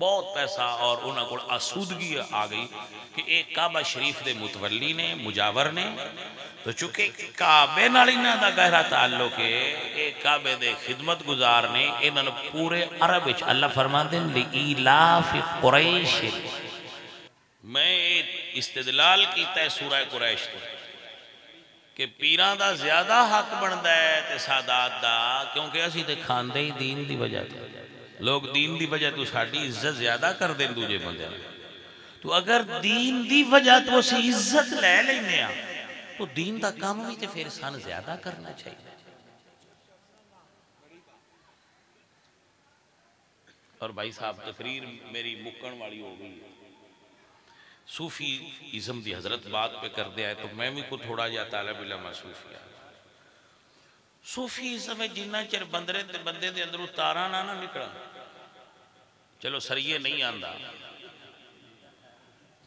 S1: بہت پیسہ اور انہوں کو آسودگی آ گئی کہ ایک کعبہ شریف دے متولی نے مجاور نے تو چونکہ کعبے نال انہاں دا گہرا تعلق ہے ایک کعبے دے خدمت گزار نے انہوں نے پورے عرب وچ اللہ فرماندے ہیں لِإِيلَافِ قُرَيْشٍ میں استدلال کیتا ہے سورہ قریش تو کہ پیران دا زیادہ حق بندا ہے تے سادات دا کیونکہ اسی تے کھاندے ہی دین دی وجہ تے لوگ دین دی وجہ تو ساڑی عزت زیادہ کر دیں دوجے بندے تو اگر دین دی وجہ تو اسی عزت لے لینے تو دین دا کام بھی تے پھر سان زیادہ کرنا چاہیے اور بھائی صاحب تقریر میری مکن والی ہو گئی صوفی ازم دی حضرت بات پہ کر دیا ہے تو میں بھی کو تھوڑا جا طالب علم صوفی صوفی ازم میں جنہ چر بندے دے اندروں تارا نہ نکلا چلو سریے نہیں آندا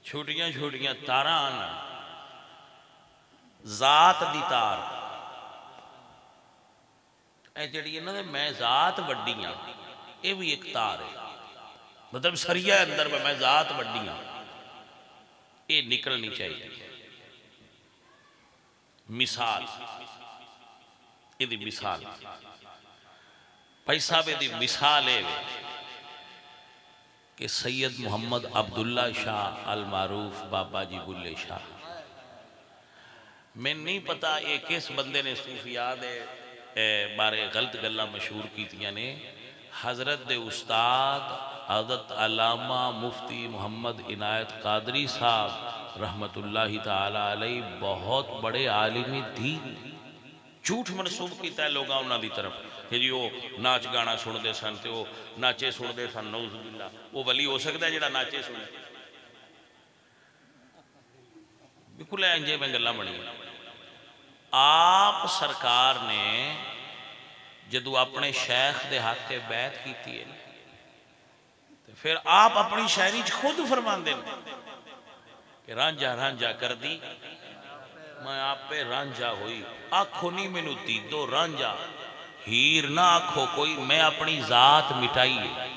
S1: چھوٹیاں چھوٹیاں تارا آنا ذات دی تار اے جڑی انہوں نے میں ذات وڈیاں اے بھی ایک تار ہے مطلب سریہ اندر میں ذات وڈیاں اے نکلنی چاہیے مثال یہ دی مثال پیسہ بے دی مثال ہے کہ سید محمد عبداللہ شاہ المعروف بابا جی بلے شاہ میں نہیں پتا ایک اس بندے نے صوفیات بارے غلط گلہ مشہور کی تھی یعنی حضرت دے استاد حضرت علامہ مفتی محمد عنایت قادری صاحب رحمت اللہ تعالی علیہ بہت بڑے عالمی دین جھوٹ منسوب کیتا ہے لوگاں انہاں دی طرف کہ جی وہ ناچ گانا سن دے سن تے وہ ناچے سن دے سن نعوذ باللہ وہ ولی ہو سکتا ہے جڑا ناچے سن بالکل انجے میں گلاں بنی آپ سرکار نے جدو اپنے شیخ دے حق کے بیعت کیتی ہے پھر آپ اپنی شاعری خود فرمان دیں کہ رانجا رانجا کر دی میں آپ پہ رانجا ہوئی آنکھوں نہیں میں نو دیدو رانجا ہیر نہ آنکھوں کوئی میں اپنی ذات مٹائی ہے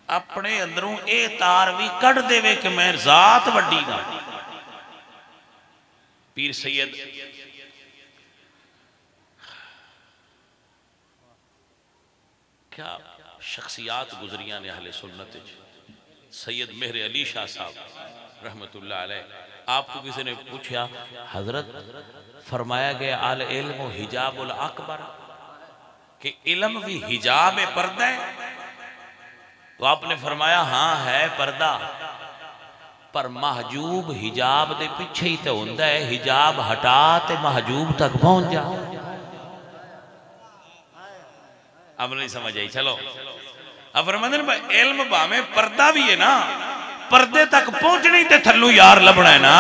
S1: اپنے اندروں اے تاروی کٹ دے وے کہ میں ذات وڈی گا پیر سید کیا شخصیات گزریاں نے اہل سنت سید مہر علی شاہ صاحب رحمت اللہ علیہ آپ کو کسی نے پوچھا حضرت فرمایا گیا آل علم و حجاب الاکبر کہ علم بھی حجاب پردہ ہے تو آپ نے فرمایا ہاں ہے پردہ پر محجوب حجاب دے پیچھے ہی تے ہوندہ ہے حجاب ہٹا تے محجوب تک پہنچ جا اب نہیں سمجھ آئی چلو اب فرماندن بھائی علم بامیں پردہ بھی ہے نا پردے تک پہنچنی تے تھلو یار لبنا ہے نا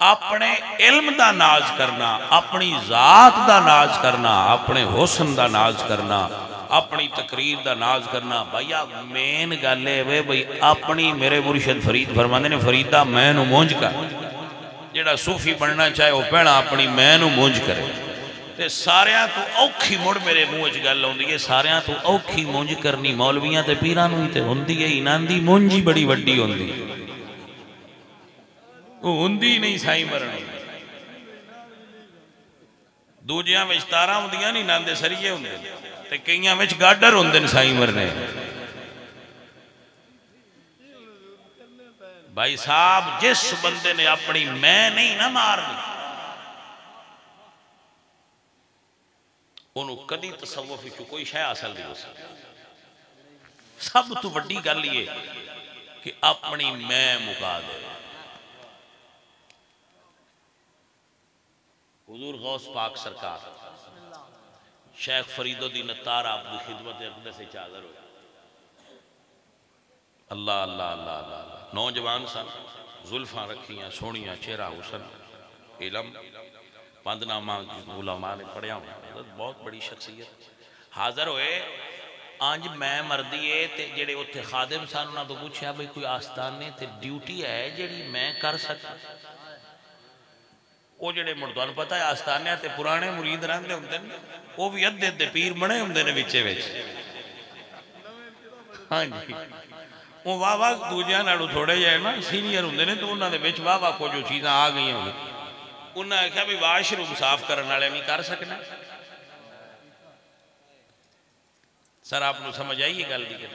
S1: اپنے علم دا ناز کرنا اپنی ذات دا ناز کرنا اپنے حسن دا ناز کرنا اپنی تقریر دا ناز کرنا بھائیا مین گالے ہوئے بھائی اپنی میرے مرشد فرید فرماندے نے فریدہ میں نو مونج کر جیڑا صوفی بننا چاہے وہ پہنا اپنی میں نو مونج کرے تے ساریاں تو اوکھی مڑ میرے موج گل ہوندی ہے ساریاں تو اوکھی مونج کرنی مولویاں تے پیران ہوئی تے ہوندی ہے انان دی مونجی بڑی وڈی ہوندی وہ ہوندی نہیں سائی مرنی دوجیاں میں اشتاراں ہوندیاں نہیں ناندے سریے ہوندے تے کئیاں میں گاڈر ہوندے سائی مرنے بھائی صاحب جس بندے نے اپنی میں نہیں نہ مارنی انہوں کدی تصوفی کی کوئی شے حاصل نہیں ہو سکتا سب تو بڑی گل یہ کہ اپنی میں مکا دے حضور غوث پاک سرکار شیخ فرید الدین اتار آپ کی خدمت اقدس سے چادر ہو اللہ اللہ اللہ اللہ نوجوان سن زلفاں رکھیاں سونیاں چہرہ حسن علم پندنامہ علماء نے پڑھیا ہوں بہت بڑی شخصیت حاضر ہوئے آنج میں مردیے تے جڑے اتھے خادم سان انہاں تو پوچھا بھئی کوئی آستانے تے ڈیوٹی ہے جڑی میں کر سکتا وہ جڑے مردوان پتہ ہے آستانے تے پرانے مرید رہندے ہوندے وہ بھی ادھے ادھے پیر بنے ہوندے نے وچے وچ ہاں جی وہ واہ واہ دوجیاں نالوں تھوڑے جائے نا سینئر ہوندے نے تو انہاں دے وچ واہ واہ کو جو چیزاں آ گئی ہیں انہاں نے کہا بھی واش روم صاف کرنے والے نہیں کر سکنا سر آپ کو سمجھ آئیے گل دی کہ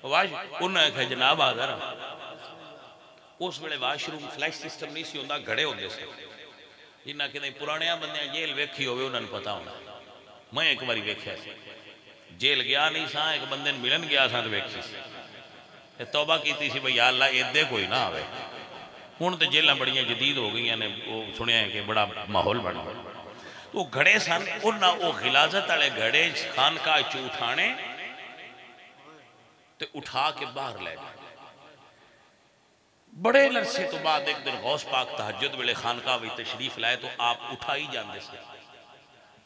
S1: واش انہاں نے کہا جناب آدھر اس ویلے واش روم فلیش سسٹم نہیں سی ہوندا گھڑے ہوندے سے جنہاں کہ پرانیاں بندیاں جیل ویکھی ہوئے انہاں نے پتا ہونا میں ایک باری ویکھیا سی جیل گیا نہیں سا ایک بندے ملن گیا سا تو ویکھی سی توبہ کیتی سی بھئی یا اللہ ایدے کوئی نہ آوے ہن تے جیلاں بڑیاں جدید ہو گئی نے وہ سنیا ہے کہ بڑا ماحول بن گیا تو گھڑے سن انہاں وہ غلاظت والے گھڑے خانقاہ چ اٹھانے تے اٹھا کے باہر لے گئے بڑے عرصے تو بعد ایک دن غوث پاک تہجد ویلے خانقاہ وچ تشریف لائے تو آپ اٹھائی جاندے سے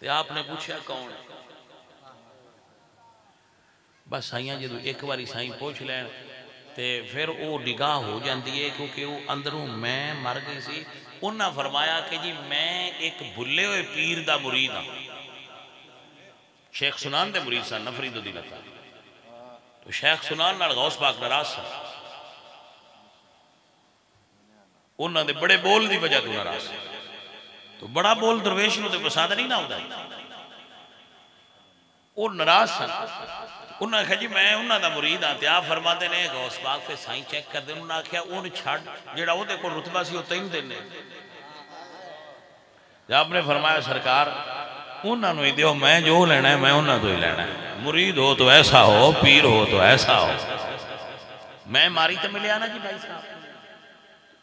S1: تے آپ نے پوچھا کون بس سائیاں جدو ایک باری سائیں پوچھ لین تے پھر وہ نگاہ ہو جاندی ہے کیونکہ وہ اندروں میں مر گئی سی انہاں فرمایا کہ جی میں ایک بھلے ہوئے پیر دا مرید ہاں شیخ سنان دے مرید سن نفرید دی لتا تو شیخ سنان نال غوث پاک ناراض سن انہاں دے بڑے بول دی وجہ تو ناراض تو بڑا بول درویش نو تے پسند نہیں نہ ہوندا وہ ناراض سن انہاں کہا جی میں انہاں دا مرید ہاں تے آپ فرماتے نے غوث پاک پہ سائیں چیک کر دے انہاں کہا اون چھڑ جڑا وہ دے کو رتبہ سی ہوتا ہی نہیں دینے جب آپ نے فرمایا سرکار انہاں نو ہی دیو میں جو لینا ہے میں انہاں تو ہی لینا ہے مرید ہو تو ایسا ہو پیر ہو تو ایسا ہو میں ماری تو ملے آنا جی بھائی صاحب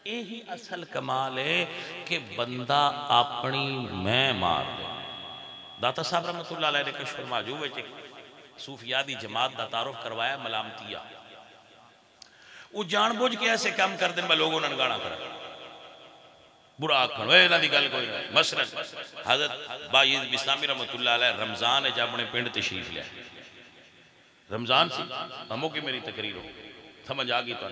S1: یہی اصل کمال ہے کہ بندہ اپنی میں مار دے داتا صاحب رحمت اللہ علیہ نے کشف المعجوب ہے صوفیادی جماعت دا تعارف کروایا ملامتیہ وہ جان بوجھ کے ایسے کام کر دیں میں لوگوں نے گانا کرا برا آکھن اے نہ دی گل کوئی نہ مثلا حضرت باید بسلامی رحمت اللہ علیہ رمضان ہے جب اپنے پنڈ تشریف لیا رمضان سی ہموں کی میری تقریر ہو سمجھ آگئی تو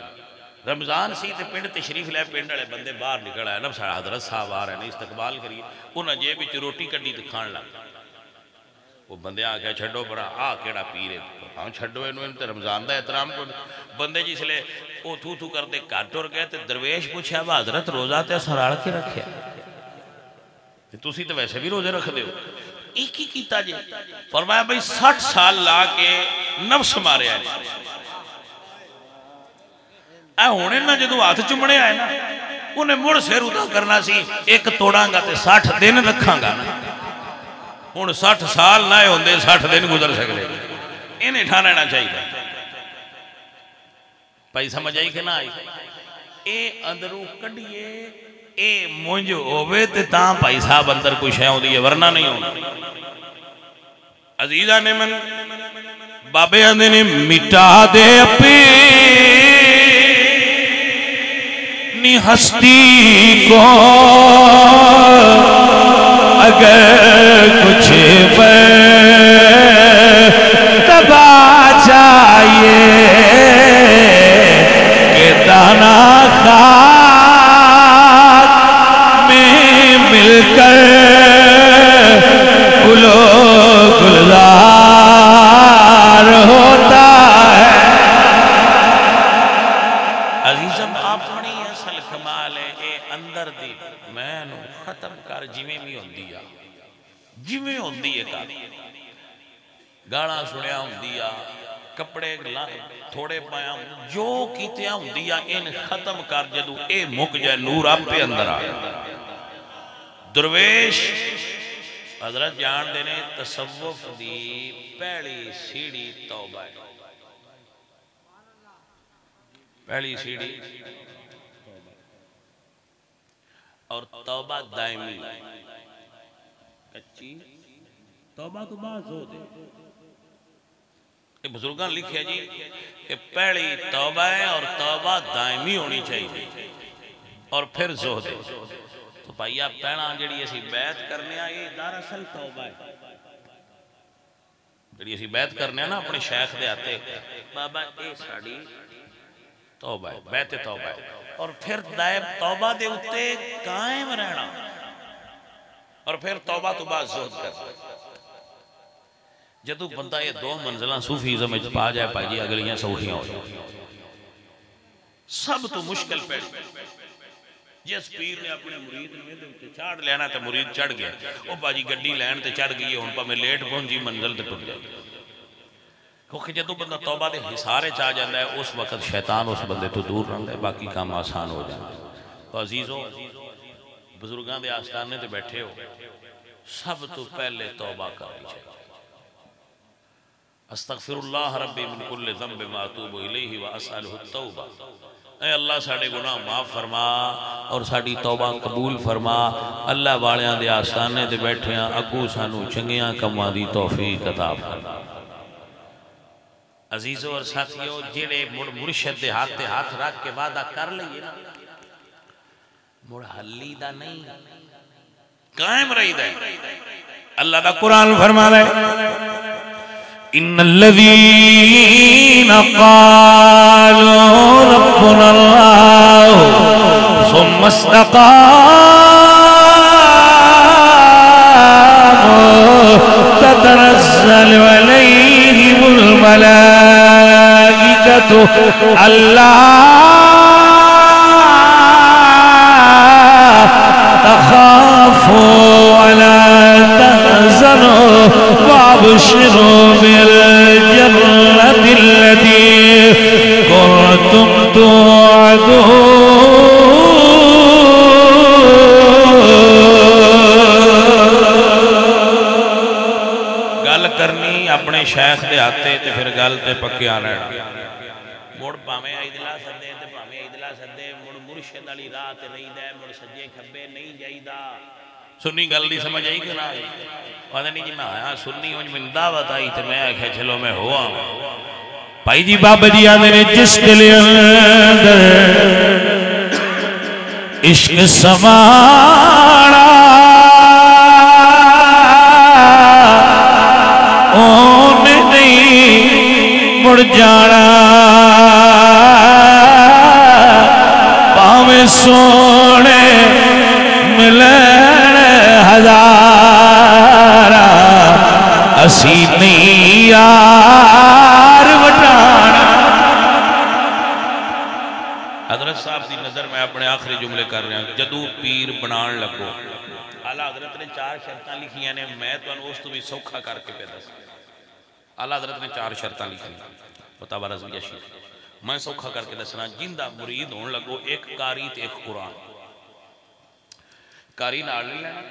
S1: رمضان سی تے پنڈ تشریف لے پنڈ والے بندے باہر نکل آئے نا حضرت صاحب آ رہے ہیں استقبال کریے انہاں جے بھی روٹی کڈی تے کھان لگ وہ بندے آ کے چھڈو بڑا آ کیڑا پیر ہے ہاں چھڈو انہوں تے رمضان دا احترام کو بندے جس لے او تھو کر دے گھر ٹر گئے تے درویش پوچھا وا حضرت روزہ تے سراڑ کے رکھیا تے تسی تے ویسے بھی روزے رکھ دیو ایک ہی کیتا جی فرمایا بھئی 60 سال لا کے نفس مارے آئے اے ہونے نہ جدو ہاتھ چمڑے آئے نا انہیں مڑ سیر ادا کرنا سی ایک توڑاں گا تے 60 دن رکھاں گا نا ہن 60 سال نہ ہوندے 60 دن گزر سکتے انہیں ٹھا لینا چاہیے بھائی سمجھ آئی کہ نہ آئی اے اندروں کڈیے اے مونج ہووے تے تاں بھائی صاحب اندر کوئی شے ہوندی ہے ورنہ نہیں ہوندی عزیزہ نے من بابے اندے نے مٹا دے اپنی ہستی کو اگر کچھ تباہ چاہیے کہ دانا خاک میں مل کر گلو گلزار ہوتا ہے عزیزم اپنی اصل کمال ہے اے اندر دی میں نو ختم کر جویں بھی ہوندی آ جویں ہوندی ہے کر گانا سنیا ہوندی آ کپڑے تھوڑے پایا جو کیتیا ہوندی آ ان ختم کر جدو اے مک جائے نور آپ پہ اندر آ درویش حضرت جان دینے تصوف دی پہلی سیڑھی توبہ ہے پہلی سیڑھی اور توبہ دائمی کچی توبہ تو بعض ہو دے یہ بزرگان لکھے جی کہ پہلی توبہ ہے اور توبہ دائمی ہونی چاہیے اور پھر زہد ہے تو بھائی آپ پہنا جڑی ایسی بیعت کرنے آئے دراصل توبہ ہے جڑی ایسی بیعت کرنے نا اپنے شیخ دے آتے بابا اے ساڑی توبہ ہے بیعت توبہ ہے اور پھر دائب توبہ دے اتے قائم رہنا اور پھر توبہ تو بعد زہد کرنا جدو بندہ یہ دو منزلہ صوفیزم اچ پا جائے پا جی اگلیاں سوکھیاں ہو جائے سب تو مشکل پیڑ جس پیر نے اپنے مرید نے چاڑ لینا تو مرید چڑھ گیا وہ باجی گڈی لین تے چڑھ گئی ہوں پا میں لیٹ پہنچی منزل تے ٹوٹ جائے کیونکہ جدو بندہ توبہ دے حسارے چاہ جاندہ ہے اس وقت شیطان اس بندے تو دور رہندا ہے باقی کام آسان ہو جاندہ ہے تو عزیزو بزرگان دے آستانے تے بیٹھے ہو سب تو پہلے توبہ کرنی چاہیے استغفر اللہ ربی من کل ذنب ما اتوب الیہ واسألہ التوبہ اے اللہ ساڑے گناہ معاف فرما اور ساڑی توبہ قبول فرما اللہ والیاں دے آستانے تے بیٹھے ہیں اگو سانو چنگیاں کماں دی توفیق عطا فرما عزیزو اور ساتھیو جڑے مرشد دے ہاتھ رکھ کے وعدہ کر لئیے نا مڑ حلی دا نہیں قائم رہی دے اللہ دا قرآن فرما لے ان الذین قالوا ربنا اللہ ثم استقاموا تتنزل علیہم الملائکۃ اللہ تخافوا ولا تحزنوا وابشروا بالجنة التي كنتم توعدون گل کرنی اپنے شیخ دے ہاتھے تے پھر گل تے پکے آنا موڑ پاویں ایدلا سدے تے پاویں ایدلا سدے موڑ مرشد علی راہ تے رہی دے موڑ سجے کھبے نہیں جائیدا سنی گل دی سمجھ آئی کہ نہ آئی پتہ نہیں جی میں آیا سنی ہوں من دعوت آئی تے میں آکھے چلو میں ہوا بھائی جی بابا جی آدھے نے جس دل اندر عشق سمانا اون نہیں مڑ جانا پاویں سونے ملن ہزارہ اسی نہیں یار وٹانا حضرت صاحب دی نظر میں اپنے آخری جملے کر رہے ہیں جدو پیر بنان لگو اعلیٰ حضرت نے 4 شرطاں لکھیاں نے میں تو اس تو بھی سوکھا کر کے پیدا سی اعلیٰ حضرت نے 4 شرطاں لکھی پتہ برز بھی اشیاء میں سوکھا کر کے دسنا جندہ مرید ہون لگو ایک قاری تے ایک قرآن قاری نال لے لینا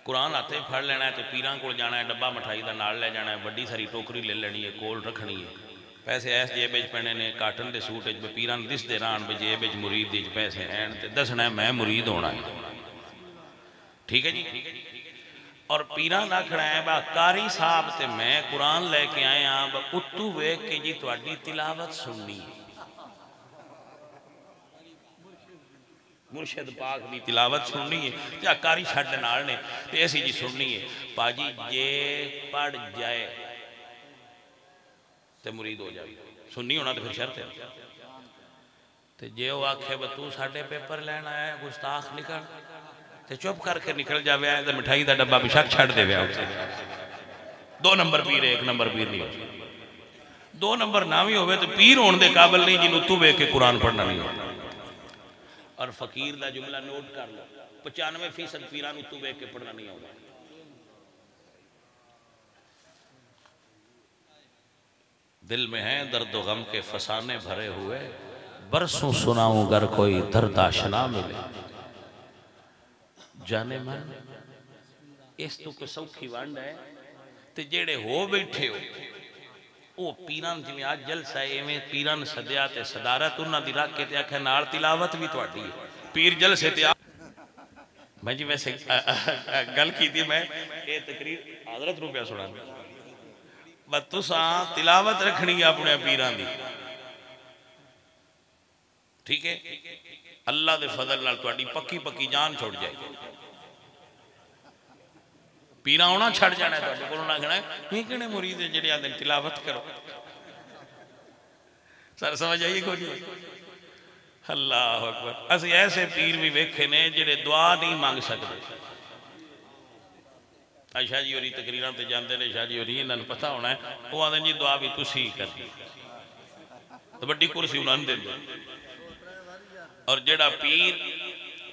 S1: قرآن آتے پھڑ لینا ہے تو پیران کو جانا ہے ڈبا مٹھائی دا نال لے جانا ہے بڑی ساری ٹوکری لے لینی ہے کول رکھنی ہے پیسے ایس جیب وچ پہنے نے کاٹن دے سوٹ وچ پیران دس دے ران بے جیب وچ مرید وچ پیسے ہیں تے دسنا ہے میں مرید ہونا ہے ٹھیک ہے جی اور پیران آکھنا ہے با قاری صاحب تے میں قرآن لے کے آئے ہاں با اتو ویک کے جی تواڈی تلاوت سننی ہے مرشد پاک دی تلاوت سننی ہے کیا کاری چھڑ نال نے تے ایسی جی سننی ہے باجی جے پڑھ جائے تے مرید ہو جائے سننی ہونا تو پھر شرط ہے تے جے وہ آکھے با تو ساڑھے پیپر لینا ہے گستاخ نکل تے چپ کر کے نکل جاوے آئے تے مٹھائی دا ڈبا بھی شک چھڑ دے وے آؤ 2 نمبر پیر 1 نمبر پیر نہیں ہو 2 نمبر نامی ہوئے تو پیر ہون دے قابل نہیں جنہوں تو بے کے قرآن پڑھنا نہیں ہوتا اور فقیر دا جملہ نوٹ کر لو 95% پیران اتو بے کے پڑھنا نہیں ہوگا دل میں ہیں درد و غم کے فسانے بھرے ہوئے برسوں سناؤں گر کوئی درد آشنا ملے جانے من اس تو کو سوکھی وانڈ ہے تے جیڑے ہو بیٹھے ہو او پیران جی میں آج جلسہ ہے میں پیران صدیات صدارت انہاں دی رکھ کے تے آکھے نال تلاوت بھی توڑی ہے پیر جلسے تے میں جی ویسے گل کی تھی میں یہ تقریر حضرت روپیہ سنا دیا بس تساں تلاوت رکھنی ہے اپنے پیران دی ٹھیک ہے اللہ دے فضل نال توڑی پکی پکی جان چھوڑ جائے پیرا ہونا چھڑ جانا ہے تو کولوں نہ کہنا ہے یہ کنے مرید ہے جڑے آدھے تلاوت کرو سر سمجھ آئیے کو جی اللہ اکبر اسی ایسے پیر بھی ویکھے نے جڑے دعا نہیں مانگ سکتے شاہ جی ہوری تقریراں تے جاندے نے، شاہ جی ہوری انہاں نوں پتہ ہونا ہے، وہ آندے جی دعا بھی تسی کرنی، تو بڑی کرسی انہاں نے دے۔ اور جڑا پیر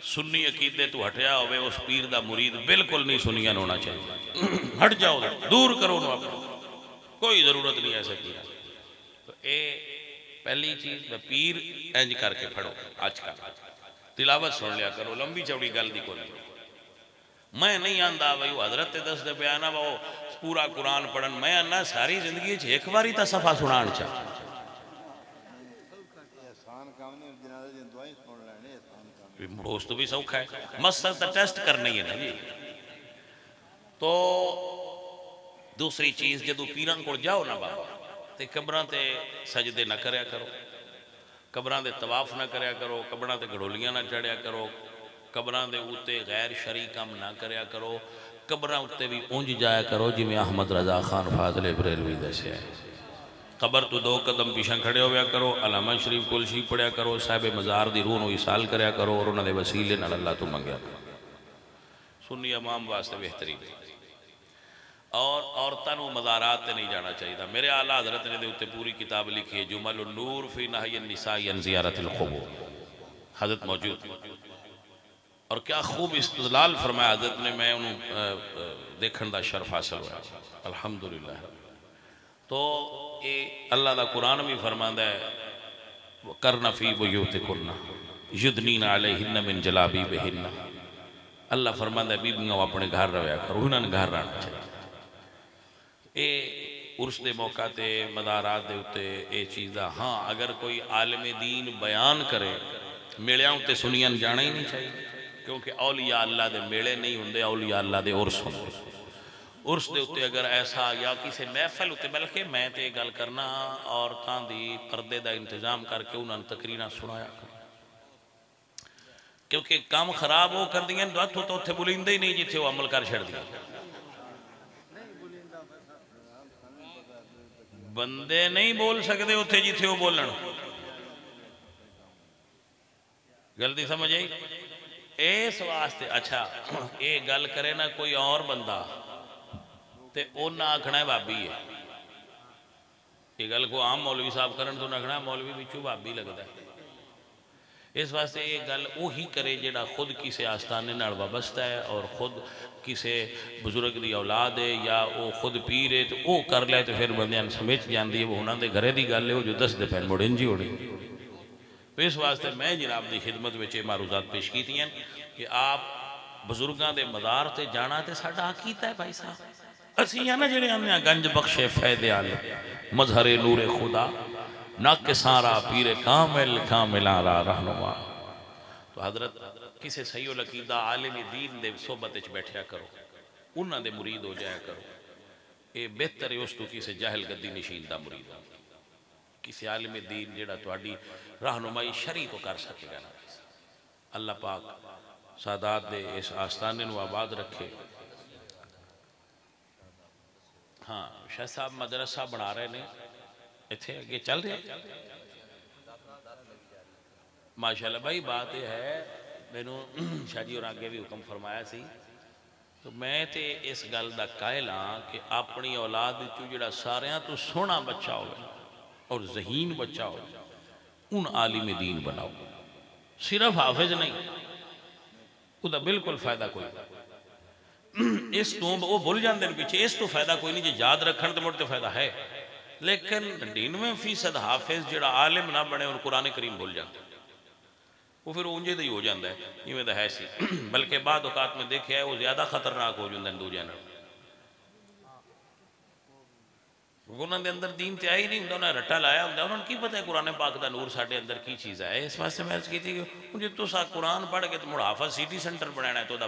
S1: سنی عقیدے تو ہٹیا ہوئے اس پیر دا مرید بالکل نہیں سنیاں ہونا چاہیے، ہٹ جاؤ دور کرو نو اپنا، کوئی ضرورت نہیں ایسے پیر۔ تو اے پہلی چیز پیر انج کر کے پڑھو، آج کل تلاوت سن لیا کرو، لمبی چوڑی گل دی کوئی میں نہیں آندا بھائی وہ حضرت دس دے بیانا وہ پورا قرآن پڑھن، میں آنا ساری زندگی ایک باری تا صفحہ سنان چاہ مڑوس تو بھی سوکھا ہے، مستر تا ٹیسٹ کرنی ہے نا جی۔ تو دوسری چیز جدو پیران کو جاؤ نا بابا تے قبران تے سجدے نہ کریا کرو، قبران دے طواف نہ کریا کرو، قبران تے گھڑولیاں نہ چڑھیا کرو، قبران دے اوتے غیر شرعی کام نہ کریا کرو، قبران اوتے بھی اونج جایا کرو جی میں احمد رضا خان فاضل بریلوی دے سے ہے۔ قبر تو 2 قدم پیچھے کھڑے ہویا کرو، علامہ شریف کلشی پڑھیا کرو، صاحب مزار دی روح نو ایصال کریا کرو اور انہاں دے وسیلے نال اللہ تو منگیا کرو، سنی امام واسطے بہترین۔ اور عورتاں نو مزارات تے نہیں جانا چاہیے، میرے اعلیٰ حضرت نے دے اوتے پوری کتاب لکھی ہے جمل النور فی نہی النساء عن زیارت القبور، حضرت موجود اور کیا خوب استدلال فرمایا حضرت نے، میں انہوں دیکھن دا شرف حاصل ہوا الحمدللہ۔ تو اے اللہ دا قرآن بھی فرماندا ہے وَقَرْنَ فِي بُيُوتِكُنَّ يُدْنِينَ عَلَيْهِنَّ مِنْ جَلَابِيبِهِنَّ، اللہ فرماندا ہے بیبیاں اپنے گھر رویا کرو، انہاں نے گھر رہنا چاہیے۔ اے عرس دے موقع تے مدارات دے ہوتے اے چیزاں، ہاں اگر کوئی عالم دین بیان کرے میلیاں ہوتے سنیاں جانا ہی نہیں چاہیے، کیونکہ اولیاء اللہ دے میلے نہیں ہوندے، اولیاء اللہ دے عرس ہوندے۔ عرس دے ہوتے اگر ایسا یا کسی محفل ہوتے، بلکہ میں تے گل کرنا عورتاں دی پردے دا انتظام کر کے انہاں تقریراں سنایا کرو، کیونکہ کام خراب ہو کر دیں تو اتھے بلیندے ہی نہیں جتھے وہ عمل کر چھڑ دیا، بندے نہیں بول سکتے اتھے جتھے وہ بولن، غلطی سمجھ آئی؟ اس واسطے اچھا اے گل کرے نا کوئی اور بندہ تے او نہ آکھنا ہے بابی ہے، یہ گل کو عام مولوی صاحب کرن تو نہ آکھنا ہے مولوی بچو بابی لگتا ہے۔ اس واسطے یہ گل وہی کرے جڑا خود کسی آستانے نال وابستہ ہے اور خود کسی بزرگ دی اولاد ہے یا وہ خود پیر ہے، تو وہ کر لے تو پھر بندیاں سمجھ جاندی ہے وہ انہاں دے گھرے دی گل ہے، وہ جو دس دے پہن مڑن جی ہوڑی۔ تو اس واسطے میں جناب دی خدمت وچے معروضات پیش کیتی ہیں کہ آپ بزرگاں دے مزار تے جانا تے ساڈا عقیدہ ہے بھائی صاحب، اسی یا نا جڑے آنے گنج بخش فیض عالم مظہر نور خدا ناک سارا پیر کامل کاملان را رہنما۔ تو حضرت کسے صحیح العقیدہ عالم دین دے صحبت وچ بیٹھیا کرو، انہاں دے مرید ہو جایا کرو، اے بہتر ہے اس تو کسے جاہل گدی نشین دا مرید ہو، کسی عالم دین جڑا تواڈی رہنمائی شرعی تو کر سکے گا نا۔ اللہ پاک سادات دے اس آستانے نو آباد رکھے۔ ہاں شاہ صاحب مدرسہ بنا رہے نے اتھے آگے چل رہے ماشاءاللہ بھائی، بات یہ ہے میں نے شاہ جی اور آگے بھی حکم فرمایا سی، تو میں تے اس گل دا قائل ہاں کہ اپنی اولاد وچوں جڑا ساریاں تو سونا بچہ ہوگا اور ذہین بچہ ہوگا ان عالم دین بناؤ، صرف حافظ نہیں، وہ دا بالکل فائدہ کوئی نہیں، اس تو وہ بھول جاندے ہیں پیچھے، اس تو فائدہ کوئی نہیں، جی یاد رکھن تے مڑتے فائدہ ہے، لیکن 99% حافظ جڑا عالم نہ بنے اور قرآن کریم بھول جاندے ہیں، وہ پھر اونجے دے ہی ہو جاندہ ہے، یہ میں دا ہے سی، بلکہ بعد اوقات میں دیکھے ہے وہ زیادہ خطرناک ہو جاندے ہیں دو جانا، انہوں نے اندر دین تے آئی نہیں، انہوں نے رٹا لایا ہوں، انہوں نے کی پتہ ہے قرآن پاک دا نور ساڑھے اندر کی چیز ہے، اس واسطے میں عرض کی تھی کہ مجھے تو سا قرآن پڑھ کے تو مڑ حافظ سٹی سنٹر بنانا ہے تو دا